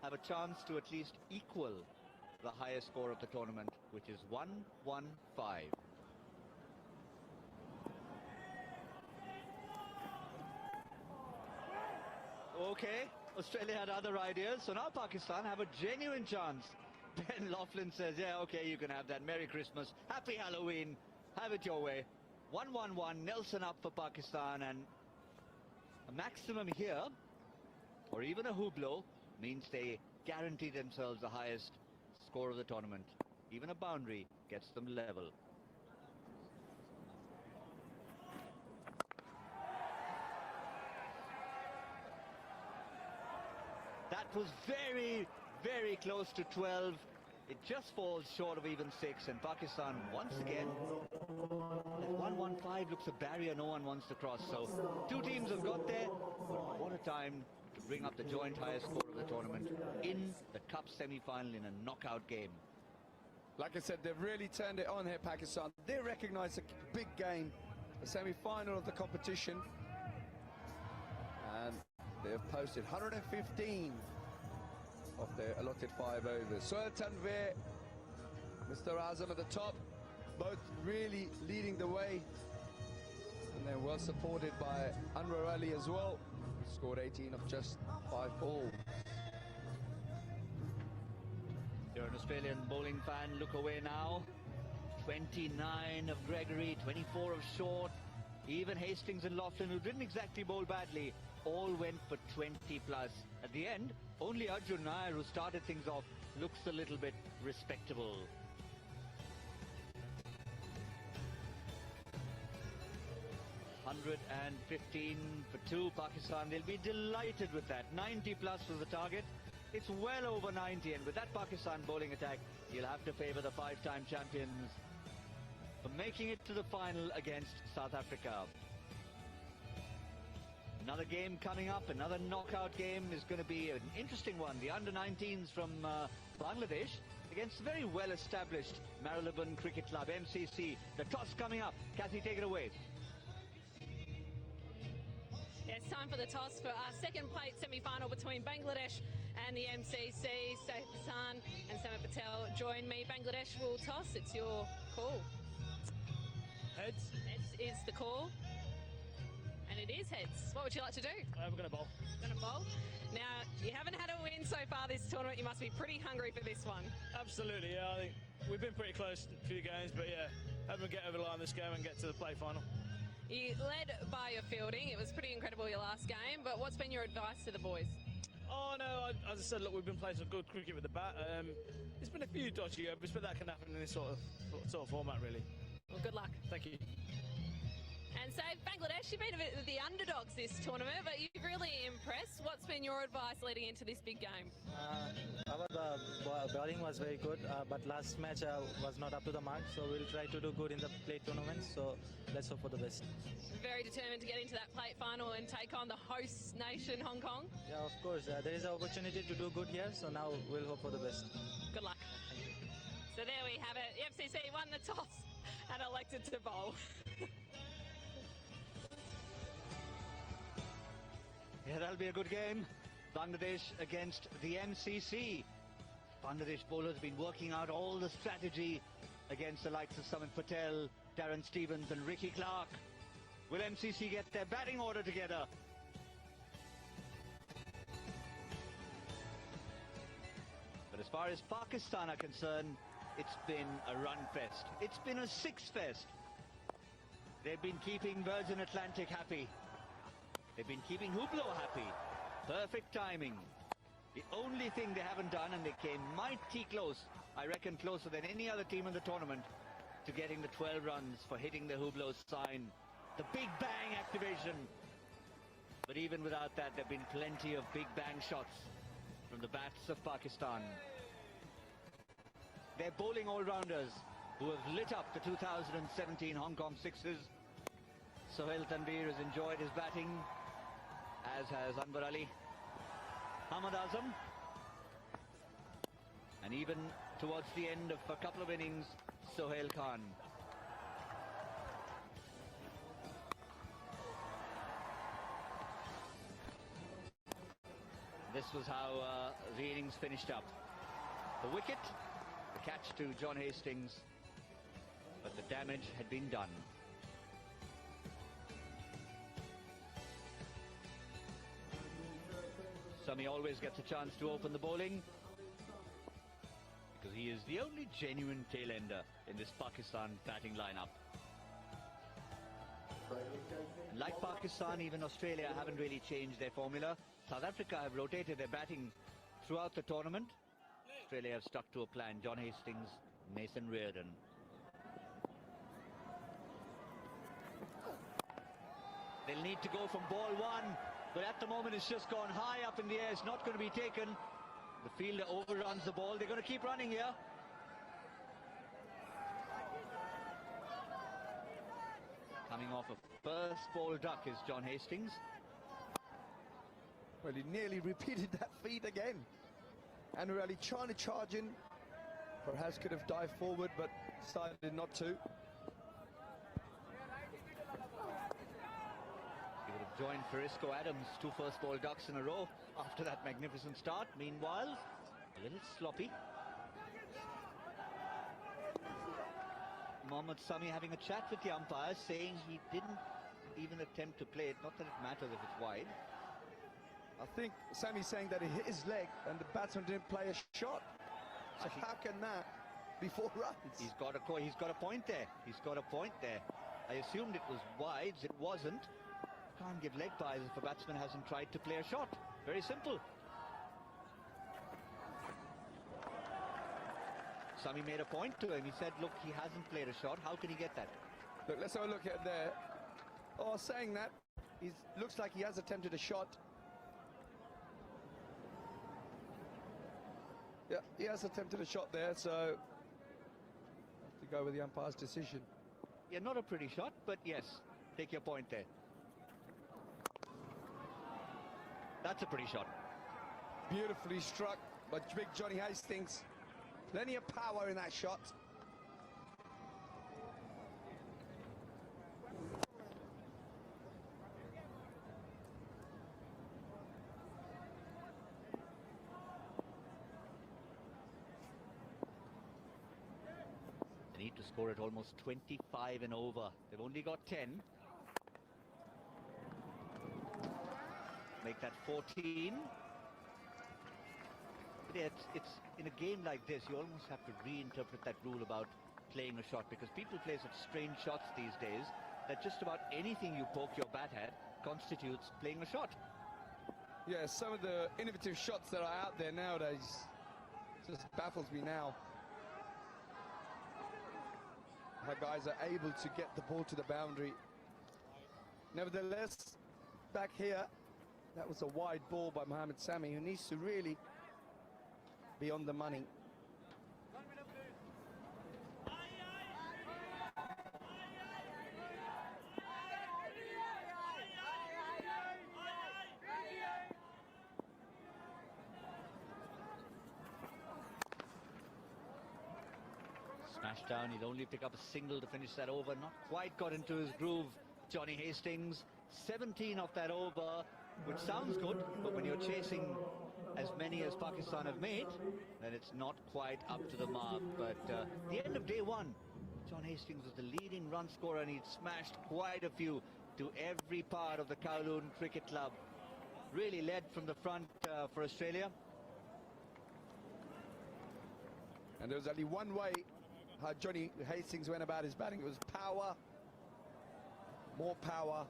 have a chance to at least equal the highest score of the tournament, which is 115. Okay, Australia had other ideas, so now Pakistan have a genuine chance. Ben Laughlin says, yeah, okay, you can have that. Merry Christmas, Happy Halloween, have it your way. 1-1-1, Nelson up for Pakistan, and a maximum here, or even a Hublot, means they guarantee themselves the highest score of the tournament. Even a boundary gets them level. That was very, very close to 12. It just falls short of even 6, and Pakistan once again, that 115 looks a barrier no one wants to cross. So two teams have got there, but what a time to bring up the joint highest score of the tournament in the Cup semi-final in a knockout game. Like I said, they've really turned it on here, Pakistan. They recognise a big game, the semi-final of the competition, and they've posted 115 of their allotted 5 overs. Sohail Tanvir, Mr. Azam at the top, both really leading the way, and they're well supported by Anwar Ali as well. Scored 18 of just 5 balls. You're an Australian bowling fan, look away now. 29 of Gregory, 24 of Short. Even Hastings and Laughlin, who didn't exactly bowl badly, all went for 20 plus. At the end, only Arjun Nair, who started things off, looks a little bit respectable. $115 for 2, Pakistan. They'll be delighted with that. 90 plus was the target. It's well over 90, and with that Pakistan bowling attack, you'll have to favour the 5-time champions for making it to the final against South Africa. Another game coming up, another knockout game is going to be an interesting one. The under-19s from Bangladesh against very well-established Marylebone Cricket Club, MCC. The toss coming up. Kathy, take it away. Yeah, it's time for the toss for our second plate semi-final between Bangladesh and the MCC. Saif Hassan and Samit Patel join me. Bangladesh will toss. It's your call. Heads. Heads is the call. And it is heads. What would you like to do? We're going to bowl. Going to bowl. Now, you haven't had a win so far this tournament. You must be pretty hungry for this one. Absolutely, yeah. I think we've been pretty close a few games, but yeah, hoping to get over the line this game and get to the play final. You led by your fielding. It was pretty incredible your last game, but what's been your advice to the boys? Oh, no, as I said, look, we've been playing some good cricket with the bat. There's been a few dodgy overs, but that can happen in this sort of format, really. Well, good luck. Thank you. And so, Bangladesh, you've been a bit of the underdogs this tournament, but you've really impressed. What's been your advice leading into this big game? Our bowling was very good, but last match was not up to the mark, so we'll try to do good in the plate tournament, so let's hope for the best. Very determined to get into that plate final and take on the host nation, Hong Kong? Yeah, of course. There is an opportunity to do good here, so now we'll hope for the best. Good luck. So there we have it. The MCC won the toss and elected to bowl. Yeah, that'll be a good game. Bangladesh against the MCC. Bangladesh bowlers have been working out all the strategy against the likes of Samit Patel, Darren Stevens and Ricky Clark. Will MCC get their batting order together? But as far as Pakistan are concerned, it's been a run fest. It's been a 6-fest. They've been keeping Virgin Atlantic happy. They've been keeping Hublot happy. Perfect timing. The only thing they haven't done, and they came mighty close, I reckon closer than any other team in the tournament, to getting the 12 runs for hitting the Hublot sign. The Big Bang activation. But even without that, there have been plenty of Big Bang shots from the bats of Pakistan. They're bowling all-rounders who have lit up the 2017 Hong Kong Sixers. Sohail Tanvir has enjoyed his batting, as has Anwar Ali, Ahmad Azam, and even towards the end of a couple of innings, Sohail Khan. this was how the innings finished up. The wicket, the catch to John Hastings, but the damage had been done. Sami always gets a chance to open the bowling, because he is the only genuine tail-ender in this Pakistan batting lineup. And like Pakistan, even Australia haven't really changed their formula. South Africa have rotated their batting throughout the tournament. Australia have stuck to a plan. John Hastings, Mason Reardon. They'll need to go from ball one, but at the moment it's just gone high up in the air. It's not going to be taken. The fielder overruns the ball. They're going to keep running here. Coming off a first ball duck is John Hastings. Well, he nearly repeated that feat again. And really trying to charge in. Perhaps could have dived forward, but decided not to. He would have joined Farisco Adams, 2 first ball ducks in a row after that magnificent start. Meanwhile, a little sloppy. Mohammad Sami having a chat with the umpire, saying he didn't even attempt to play it. Not that it matters if it's wide. I think Sami's saying that it hit his leg and the batsman didn't play a shot. So how can that be 4 runs? He's got a point there. He's got a point there. I assumed it was wides. It wasn't. Can't give leg byes if a batsman hasn't tried to play a shot. Very simple. Sami made a point to him. He said, look, he hasn't played a shot. How can he get that? Look, let's have a look at there. Oh, saying that, he looks like he has attempted a shot. Yeah, he has attempted a shot there, so have to go with the umpire's decision. Yeah, not a pretty shot, but yes, take your point there. That's a pretty shot. Beautifully struck by big Johnny Hastings. Plenty of power in that shot. They need to score at almost 25 and over. They've only got 10. Make that 14. But yeah, it's in a game like this, you almost have to reinterpret that rule about playing a shot, because people play such strange shots these days that just about anything you poke your bat at constitutes playing a shot. Yeah, some of the innovative shots that are out there nowadays just baffles me now. How guys are able to get the ball to the boundary. Nevertheless, back here, that was a wide ball by Mohammad Sami, who needs to really be on the money. Smashed down, he'd only pick up a single to finish that over. Not quite got into his groove, Johnny Hastings. 17 off that over, which sounds good, but when you're chasing as many as Pakistan have made, then it's not quite up to the mark. But the end of day one, John Hastings was the leading run scorer, and he'd smashed quite a few to every part of the Kowloon Cricket Club. Really led from the front for Australia. And there was only one way how Johnny Hastings went about his batting. It was power, more power,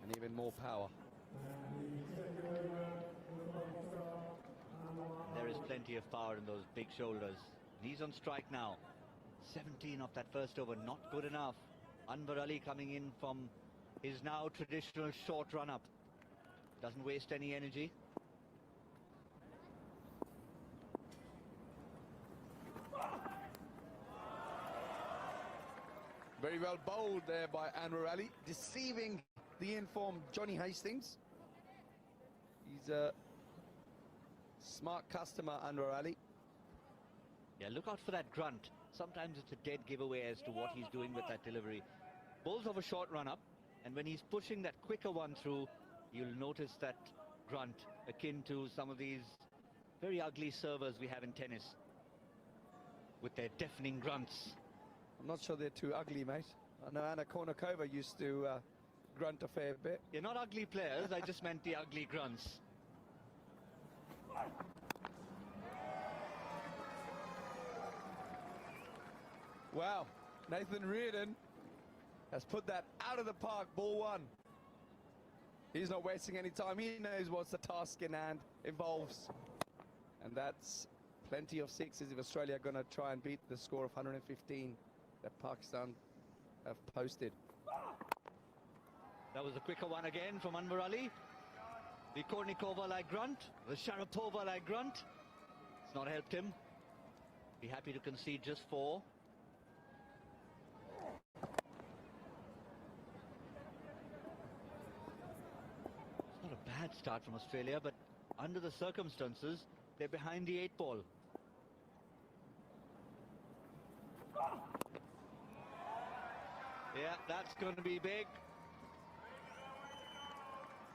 and even more power. There is plenty of power in those big shoulders. He's on strike now. 17 off that first over, not good enough. Anwar Ali coming in from his now traditional short run-up. Doesn't waste any energy. Very well bowled there by Anwar Ali, deceiving the informed Johnny Hastings. He's a smart customer, Anwar Ali. Yeah, look out for that grunt. Sometimes it's a dead giveaway as to what he's doing with that delivery. Bowls off a short run-up, and when he's pushing that quicker one through, you'll notice that grunt, akin to some of these very ugly servers we have in tennis, with their deafening grunts. I'm not sure they're too ugly, mate. I know Anna Kournikova used to grunt a fair bit. You're not ugly players, I just meant the ugly grunts. Wow, Nathan Reardon has put that out of the park, ball one. He's not wasting any time. He knows what the task in hand involves. And that's plenty of sixes if Australia are going to try and beat the score of 115 that Pakistan have posted. That was a quicker one again from Anwar Ali. The Kournikova-like grunt, the Sharapova-like grunt. It's not helped him. Be happy to concede just 4. It's not a bad start from Australia, but under the circumstances, they're behind the 8 ball. Yeah, that's going to be big.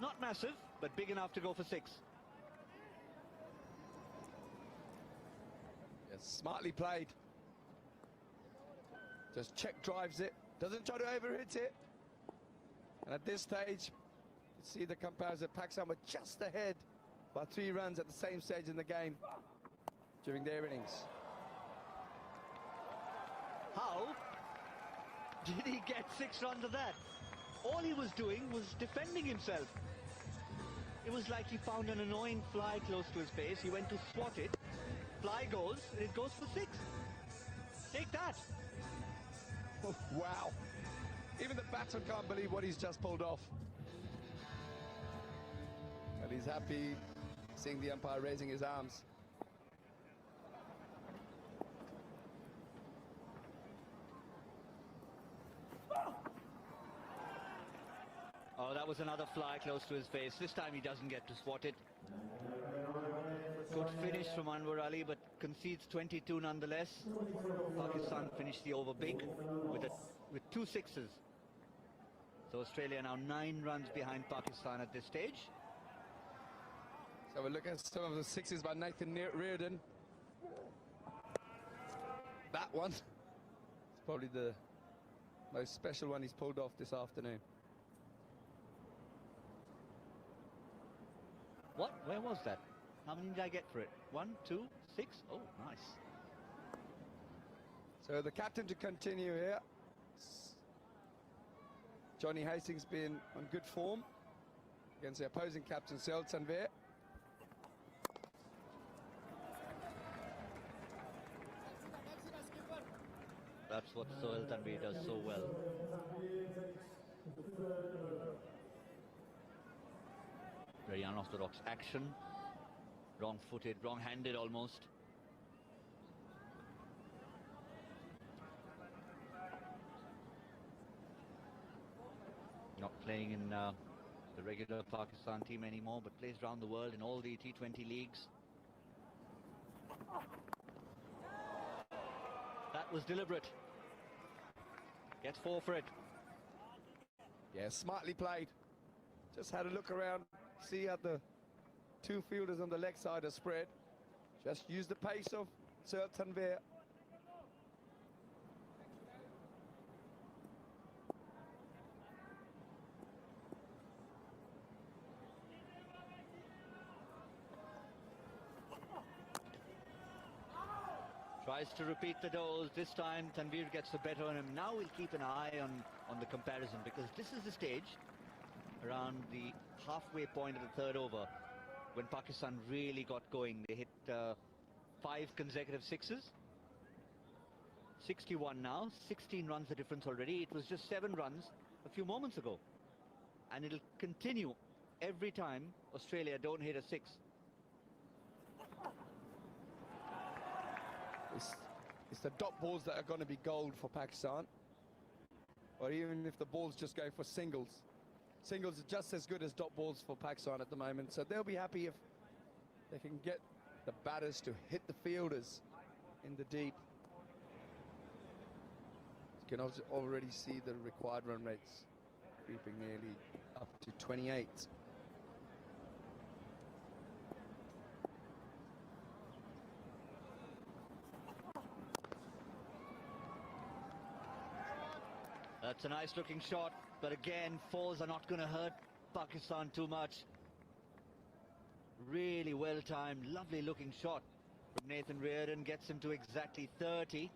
Not massive, but big enough to go for 6. Yes, smartly played. Just check drives it. Doesn't try to overhit it. And at this stage, you see the comparison. Pakistan were just ahead by 3 runs at the same stage in the game during their innings. How did he get 6 runs of that? All he was doing was defending himself. It was like he found an annoying fly close to his face. He went to swat it. Fly goes, and it goes for 6. Take that. Oh, wow. Even the batsman can't believe what he's just pulled off. And he's happy seeing the umpire raising his arms. Oh, that was another fly close to his face. This time he doesn't get to swat it. Good finish from Anwar Ali, but concedes 22 nonetheless. Pakistan finished the over big with 2 sixes. So Australia now 9 runs behind Pakistan at this stage. So we'll look at some of the sixes by Nathan Reardon. That one is probably the most special one he's pulled off this afternoon. What? Where was that? How many did I get for it? 1, 2, 6? Oh, nice. So the captain to continue here. Johnny Hastings been on good form against the opposing captain, Sohail Tanvir. That's what Sohail Tanvir does so well. Very unorthodox action. Wrong-footed, wrong-handed almost. Not playing in the regular Pakistan team anymore, but plays around the world in all the T20 leagues. That was deliberate. Gets 4 for it. Yeah, smartly played. Just had a look around, see how the 2 fielders on the leg side are spread. Just use the pace of Sohail Tanvir. Tries to repeat the dose. This time Tanvir gets the better on him. Now we'll keep an eye on the comparison, because this is the stage around the halfway point of the 3rd over when Pakistan really got going. They hit 5 consecutive sixes. 61 now, 16 runs the difference already. It was just 7 runs a few moments ago. And it'll continue every time Australia don't hit a 6. It's the dot balls that are going to be gold for Pakistan. Or even if the balls just go for singles. Singles are just as good as dot balls for Pakistan at the moment. So they'll be happy if they can get the batters to hit the fielders in the deep. You can already see the required run rates creeping nearly up to 28. That's a nice looking shot, but again, fours are not going to hurt Pakistan too much. Really well timed, lovely looking shot from Nathan Reardon, gets him to exactly 30.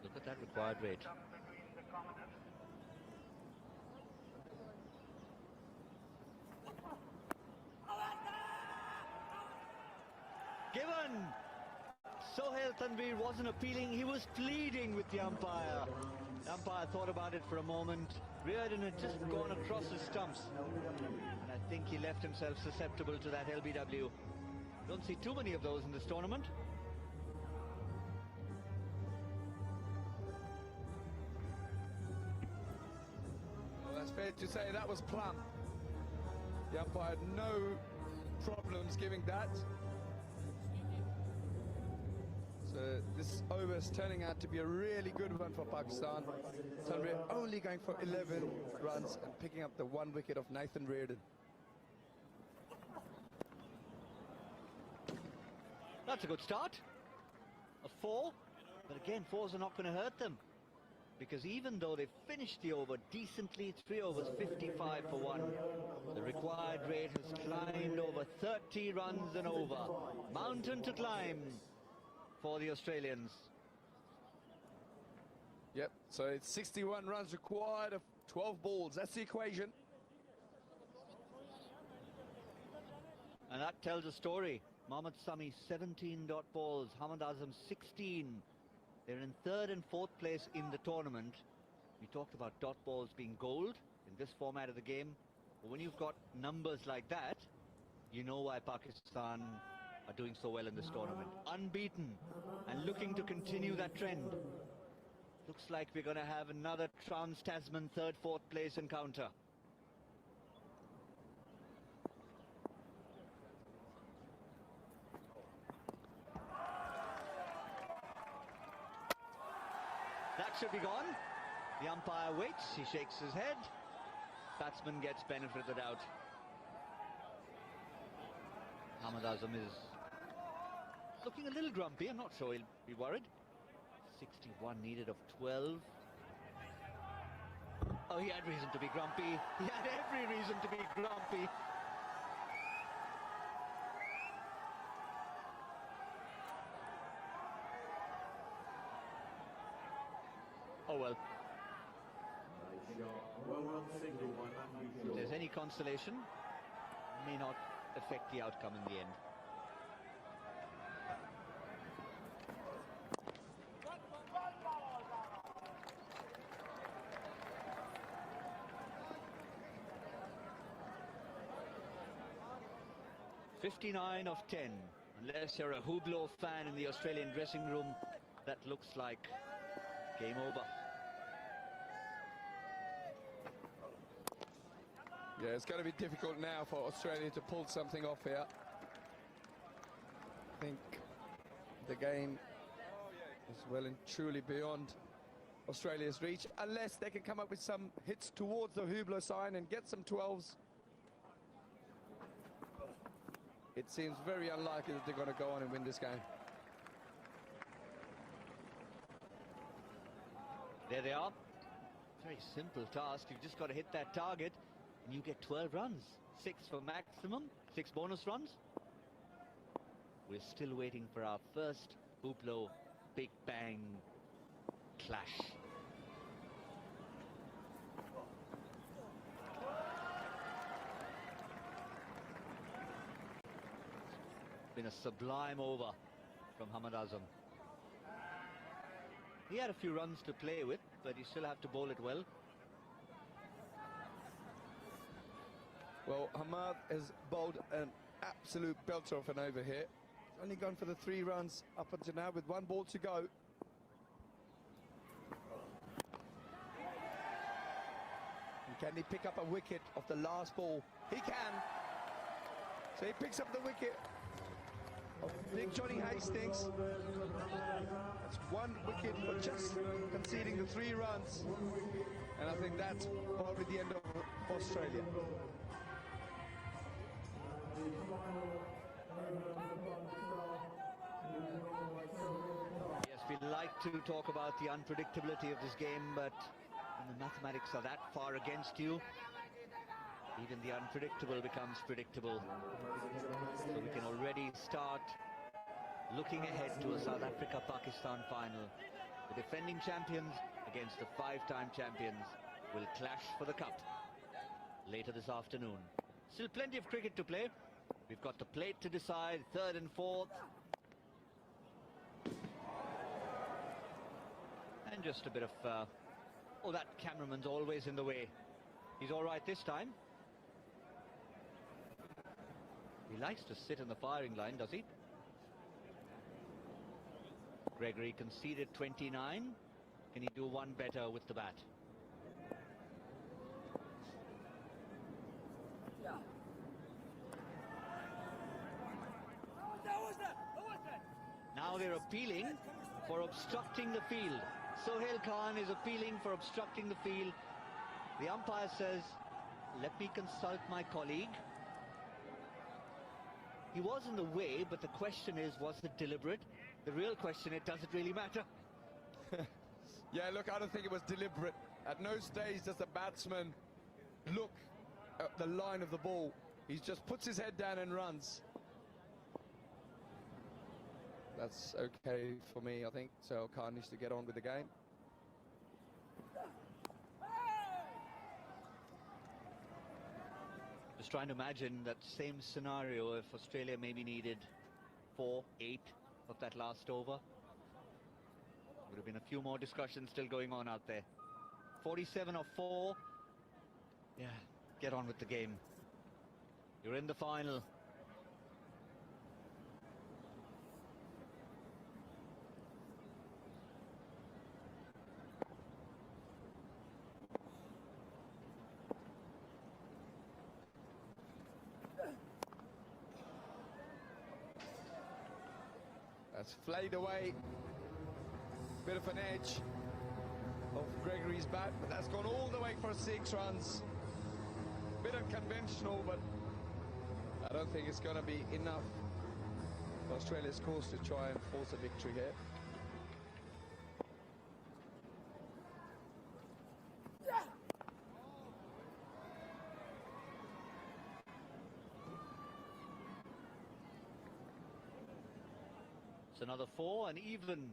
Look at that required rate. Given! Sohail Tanveer wasn't appealing, he was pleading with the umpire. The umpire thought about it for a moment. Reardon had just gone across his stumps. And I think he left himself susceptible to that LBW. Don't see too many of those in this tournament. Well, that's fair to say that was plumb. The umpire had no problems giving that. So this over is turning out to be a really good one for Pakistan. Tanveer only going for 11 runs and picking up the 1 wicket of Nathan Reardon. That's a good start. A 4, but again, 4s are not going to hurt them. Because even though they finished the over decently, 3 overs, 55 for 1, the required rate has climbed over 30 runs and over. Mountain to climb for the Australians. Yep, so it's 61 runs required of 12 balls. That's the equation. And that tells a story. Mohammad Sami 17 dot balls, Hamad Azam 16. They're in 3rd and 4th place in the tournament. We talked about dot balls being gold in this format of the game. But when you've got numbers like that, you know why Pakistan are doing so well in this tournament. Unbeaten and looking to continue that trend. Looks like we're going to have another Trans-Tasman 3rd, 4th place encounter. That should be gone. The umpire waits, he shakes his head. Batsman gets benefit of the doubt. Hamad Azam is looking a little grumpy. I'm not sure he'll be worried. 61 needed of 12. Oh, he had reason to be grumpy. He had every reason to be grumpy. Oh well. If there's any consolation, may not affect the outcome in the end. .59 of 10. Unless you're a Hublot fan in the Australian dressing room, that looks like game over. Yeah, it's going to be difficult now for Australia to pull something off here. I think the game is well and truly beyond Australia's reach, unless they can come up with some hits towards the Hublot sign and get some 12s. It seems very unlikely that they're going to go on and win this game. There they are. Very simple task. You've just got to hit that target and you get 12 runs. 6 for maximum, 6 bonus runs. We're still waiting for our first Hublot Big Bang clash. Been a sublime over from Hamad Azam. He had a few runs to play with, but you still have to bowl it well. Well, Hamad has bowled an absolute belter of an over here. He's only gone for the 3 runs up until now with 1 ball to go. And can he pick up a wicket of the last ball? He can. So he picks up the wicket of Big Johnny Hastings. That's 1 wicket for just conceding the 3 runs. And I think that's probably the end of Australia. Yes, we like to talk about the unpredictability of this game, but when the mathematics are that far against you, even the unpredictable becomes predictable. So we can already start looking ahead to a South Africa-Pakistan final. The defending champions against the five-time champions will clash for the cup later this afternoon. Still plenty of cricket to play. We've got the plate to decide, third and fourth. And just a bit of... oh, that cameraman's always in the way. He's all right this time. He likes to sit in the firing line, does he? Gregory conceded 29. Can he do one better with the bat? Now they're appealing for obstructing the field. Sohail Khan is appealing for obstructing the field. The umpire says, let me consult my colleague. He was in the way, but the question is, was it deliberate? The real question is, does it really matter? Yeah, look, I don't think it was deliberate. At no stage does the batsman look at the line of the ball. He just puts his head down and runs. That's okay for me, I think. So Khan needs to get on with the game. Just trying to imagine that same scenario if Australia maybe needed 4, 8 of that last over. Would have been a few more discussions still going on out there. 47 or 4. Yeah, get on with the game. You're in the final. That's flayed away. Bit of an edge of Gregory's bat, but that's gone all the way for 6 runs. Bit unconventional, but I don't think it's going to be enough for Australia's course to try and force a victory here. It's another 4, and even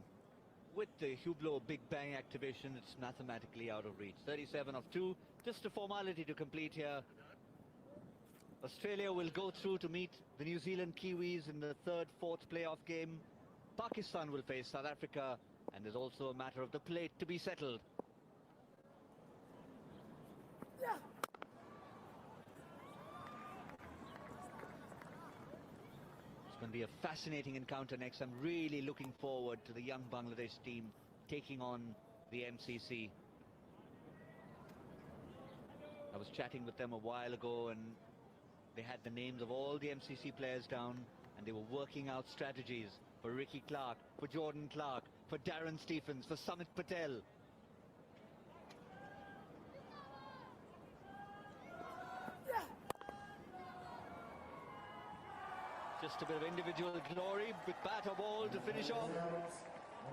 with the Hublot Big Bang activation, it's mathematically out of reach. 37 of 2, just a formality to complete here. Australia will go through to meet the New Zealand Kiwis in the third, fourth playoff game. Pakistan will face South Africa, and there's also a matter of the plate to be settled. It's going to be a fascinating encounter next. I'm really looking forward to the young Bangladesh team taking on the MCC. I was chatting with them a while ago, and they had the names of all the MCC players down, and they were working out strategies for Ricky Clark, for Jordan Clark, for Darren Stephens, for Sumit Patel. Just a bit of individual glory with bat or ball to finish off.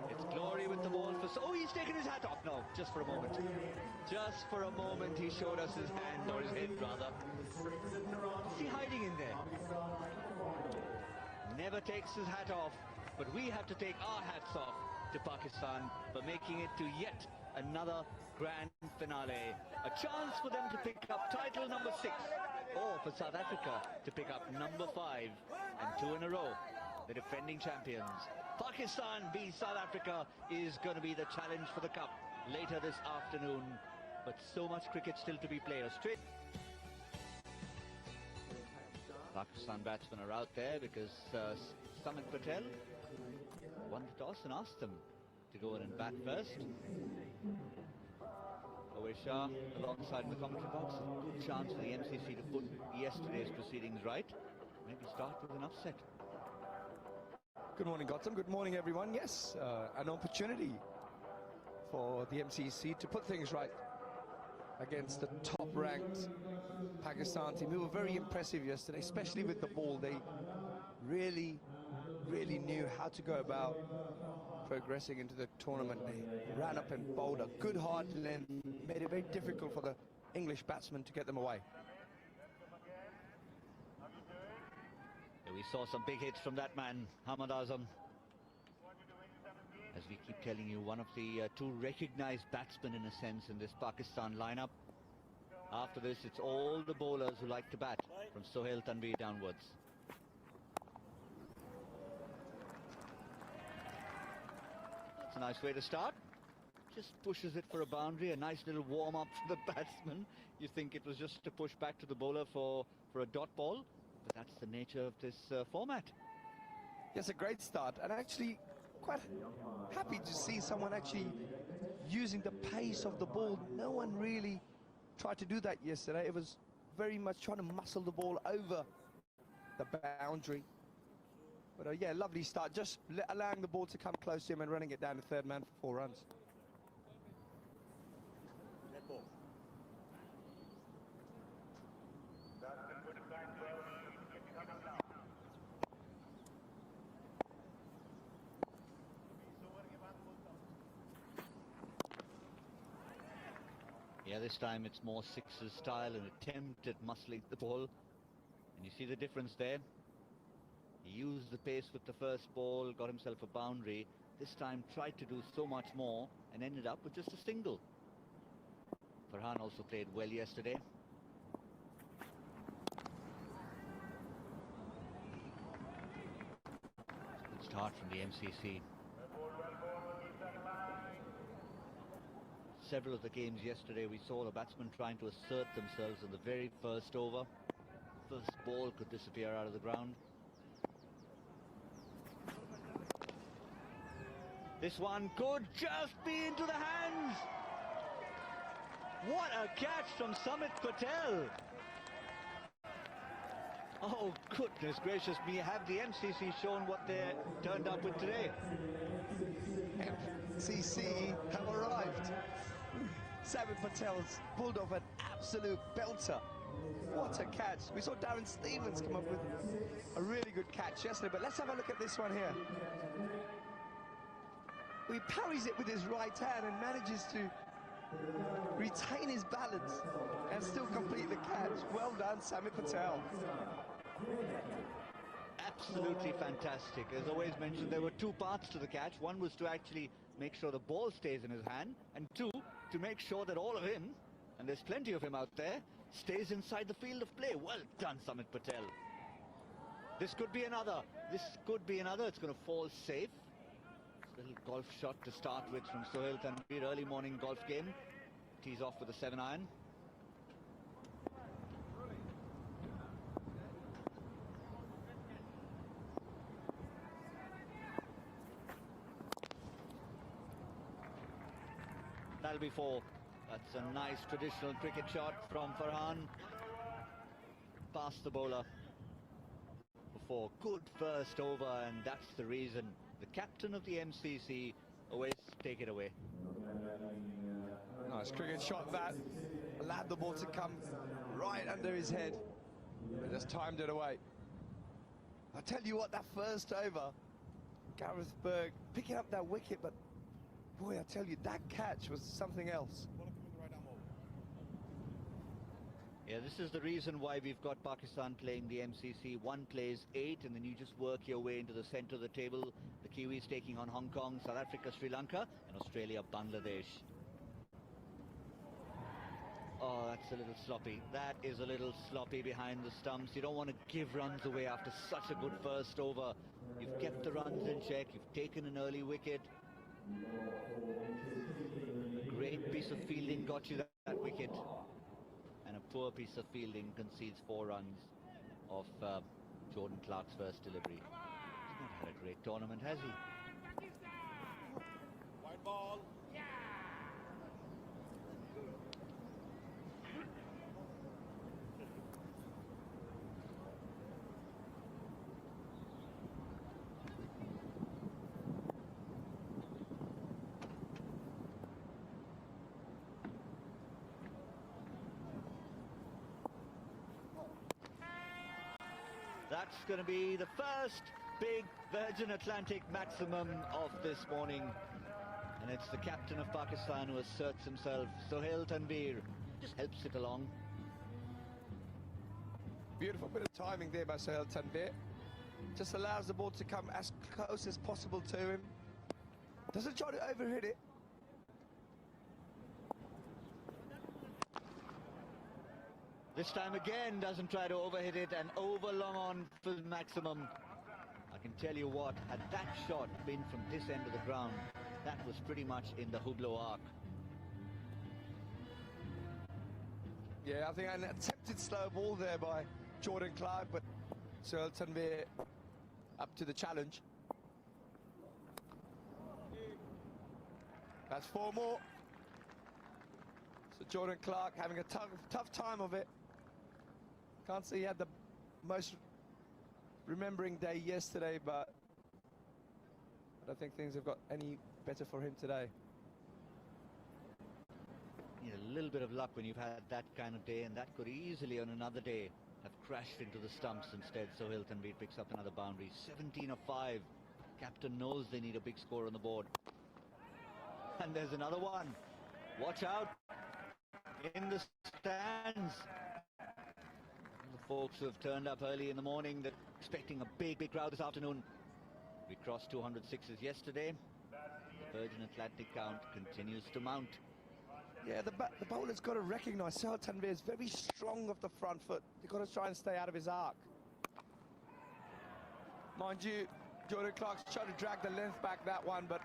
It's glory with the ball for... Oh, he's taken his hat off. No, just for a moment. Just for a moment he showed us his hand, or his head rather. Is he hiding in there? Never takes his hat off, but we have to take our hats off to Pakistan for making it to yet another grand finale. A chance for them to pick up title number 6, or for South Africa to pick up number 5, and 2 in a row. The defending champions. Pakistan v South Africa is going to be the challenge for the cup later this afternoon. But so much cricket still to be played. Pakistan batsmen are out there because Sumit Patel won the toss and asked them to go in and bat first. Awais Shah alongside in the commentary box. A good chance for the MCC to put yesterday's proceedings right. Maybe start with an upset. Good morning, Gautam. Good morning, everyone. Yes, an opportunity for the MCC to put things right. against the top-ranked Pakistan team, who were very impressive yesterday, especially with the ball. They really knew how to go about progressing into the tournament. They ran up and bowled a good hard length, made it very difficult for the English batsmen to get them away. We saw some big hits from that man, Hamad Azam. As we keep telling you, one of the two recognised batsmen in a sense in this Pakistan lineup. After this, it's all the bowlers who like to bat, from Sohail Tanvir downwards. It's a nice way to start. Just pushes it for a boundary, a nice little warm-up for the batsman. You think it was just to push back to the bowler for a dot ball, but that's the nature of this format. Yes, a great start, and actually quite happy to see someone actually using the pace of the ball. No one really tried to do that yesterday. It was very much trying to muscle the ball over the boundary. But yeah, lovely start, just allowing the ball to come close to him and running it down to third man for 4 runs. Yeah, this time it's more sixes style, an attempt at muscling the ball. And you see the difference there. He used the pace with the first ball, got himself a boundary. This time tried to do so much more and ended up with just a single. Farhan also played well yesterday. Good start from the MCC. Several of the games yesterday, we saw the batsmen trying to assert themselves in the very first over. First ball could disappear out of the ground. This one could just be into the hands. What a catch from Samit Patel. Oh, goodness gracious me, have the MCC shown what they're turned up with today? MCC have arrived. Samit Patel's pulled off an absolute belter. What a catch. We saw Darren Stevens come up with a really good catch yesterday, but let's have a look at this one here. He parries it with his right hand and manages to retain his balance and still complete the catch. Well done, Samit Patel. Absolutely fantastic. As always mentioned, there were two parts to the catch. One was to actually make sure the ball stays in his hand, and two, to make sure that all of him, and there's plenty of him out there, stays inside the field of play. Well done, Samit Patel. This could be another. This could be another. It's going to fall safe. Little golf shot to start with from Sohail Tanvir. Early morning golf game. Tees off with a 7-iron. That'll be 4. That's a nice traditional cricket shot from Farhan. Past the bowler for 4. Good first over, and that's the reason the captain of the MCC always take it away. Nice cricket shot that. Allowed the ball to come right under his head. But just timed it away. I tell you what, that first over, Gareth Berg picking up that wicket, but boy, I tell you, that catch was something else. Yeah, this is the reason why we've got Pakistan playing the MCC. One plays 8, and then you just work your way into the centre of the table. The Kiwis taking on Hong Kong, South Africa, Sri Lanka, and Australia, Bangladesh. Oh, that's a little sloppy. That is a little sloppy behind the stumps. You don't want to give runs away after such a good first over. You've kept the runs in check. You've taken an early wicket. A great piece of fielding got you that wicket. And a poor piece of fielding concedes 4 runs off Jordan Clark's first delivery. He's not had a great tournament, has he? White ball. Yeah. That's going to be the first big Virgin Atlantic maximum of this morning. And it's the captain of Pakistan who asserts himself, Sohail Tanveer. Just helps it along. Beautiful bit of timing there by Sohail Tanveer. Just allows the ball to come as close as possible to him. Doesn't try to overhit it. This time again doesn't try to overhit it and over long on for maximum. I can tell you what, had that shot been from this end of the ground, that was pretty much in the Hublot arc. Yeah, I think an attempted slow ball there by Jordan Clark, but Sohail Tanveer up to the challenge. That's 4 more. So Jordan Clark having a tough time of it. Can't say he had the most remembering day yesterday, but I don't think things have got any better for him today. You need a little bit of luck when you've had that kind of day, and that could easily on another day have crashed into the stumps instead. Sohail Tanveer picks up another boundary. 17 of 5. Captain knows they need a big score on the board. And there's another one. Watch out in the stands. The folks who have turned up early in the morning, they're expecting a big crowd this afternoon. We crossed 206s yesterday. The Virgin Atlantic count continues to mount. Yeah, the bowler's got to recognise Sohail Tanveer is very strong off the front foot. They've got to try and stay out of his arc. Mind you, Jordan Clark's trying to drag the length back that one, but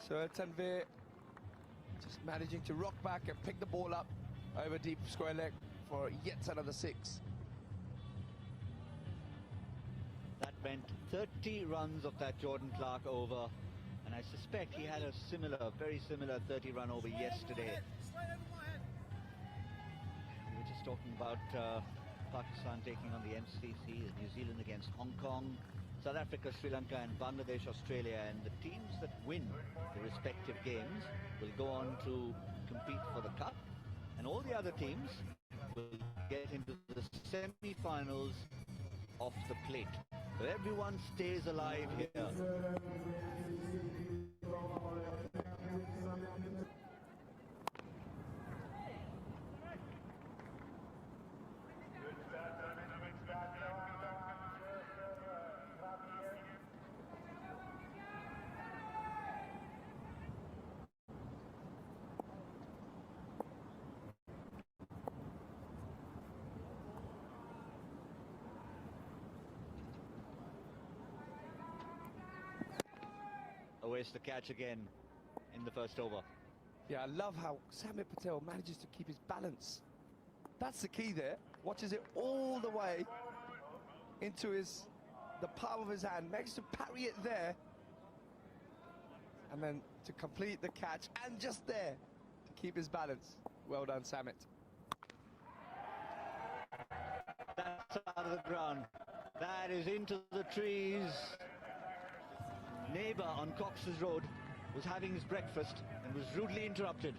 Sohail Tanveer just managing to rock back and pick the ball up over deep square leg for yet another 6. That meant 30 runs of that Jordan Clark over, and I suspect he had a very similar 30-run over yesterday. We were just talking about Pakistan taking on the MCC, New Zealand against Hong Kong, South Africa, Sri Lanka and Bangladesh, Australia, and the teams that win the respective games will go on to compete for the cup, and all the other teams will get into the semi-finals off the plate. So everyone stays alive here. Where's the catch again in the first over? Yeah, I love how Samit Patel manages to keep his balance. That's the key there. Watches it all the way into the palm of his hand, makes to parry it there, and then to complete the catch, and just there to keep his balance. Well done, Samit. That's out of the ground. That is into the trees. Neighbour on Cox's Road was having his breakfast and was rudely interrupted.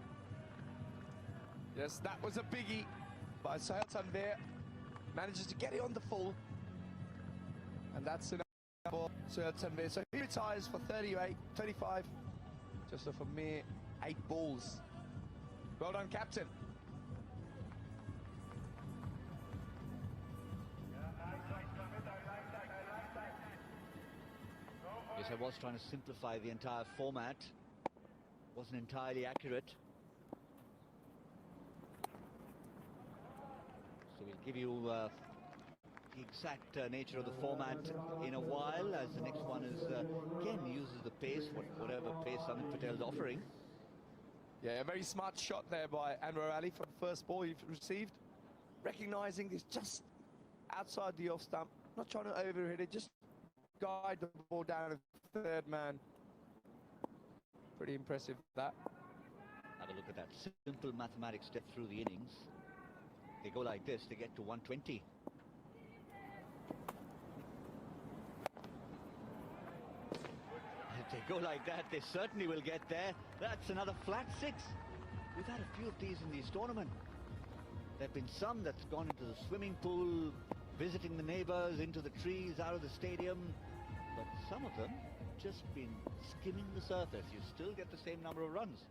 Yes, that was a biggie by Sohail Tanveer. Manages to get it on the full. And that's enough for Sohail Tanveer. So he retires for 35, just off a mere 8 balls. Well done, captain. Yes, I was trying to simplify the entire format. Wasn't entirely accurate. So we'll give you the exact nature of the format in a while, as the next one is, again, uses the pace, whatever pace Samit Patel is offering. Yeah, a very smart shot there by Anwar Ali for the first ball you've received. Recognising this just outside the off stump, not trying to overhit it, just guide the ball down the third man. Pretty impressive, that. Have a look at that simple mathematics step through the innings. They go like this, they get to 120. If they go like that, they certainly will get there. That's another flat 6. We've had a few of these in this tournament. There have been some that's gone into the swimming pool, visiting the neighbors, into the trees, out of the stadium. But some of them just been skimming the surface. You still get the same number of runs.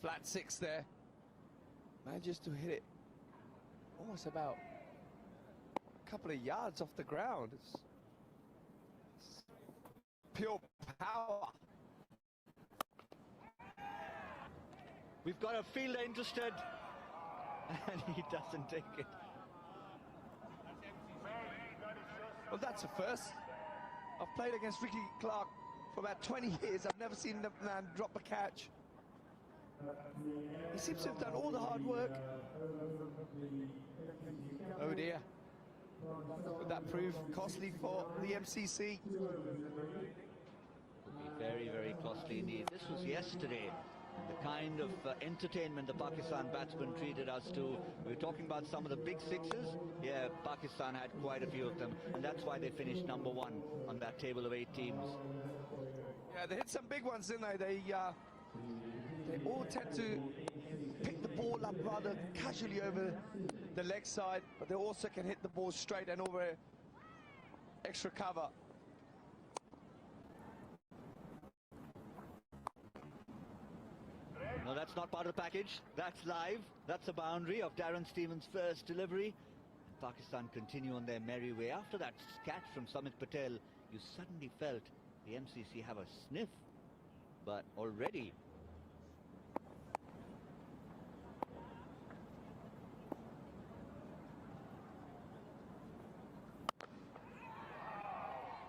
Flat 6 there. Manages to hit it almost about a couple of yards off the ground. It's pure power. We've got a fielder interested, and he doesn't take it. Well, that's a first. I've played against Ricky Clark for about 20 years. I've never seen the man drop a catch. He seems to have done all the hard work. Oh dear. Would that prove costly for the MCC? Would be very, very costly indeed. This was yesterday. The kind of entertainment the Pakistan batsmen treated us to. We were talking about some of the big sixes. Yeah, Pakistan had quite a few of them, and that's why they finished number 1 on that table of 8 teams. Yeah, they hit some big ones, didn't they? They all tend to pick the ball up rather casually over the leg side, but they also can hit the ball straight and over extra cover. No, that's not part of the package. That's live. That's a boundary of Darren Stevens' first delivery. Pakistan continue on their merry way. After that catch from Samit Patel, you suddenly felt the MCC have a sniff. But already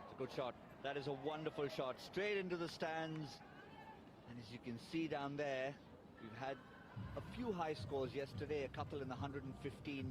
it's a good shot. That is a wonderful shot, straight into the stands. And as you can see down there, we've had a few high scores yesterday, a couple in the 115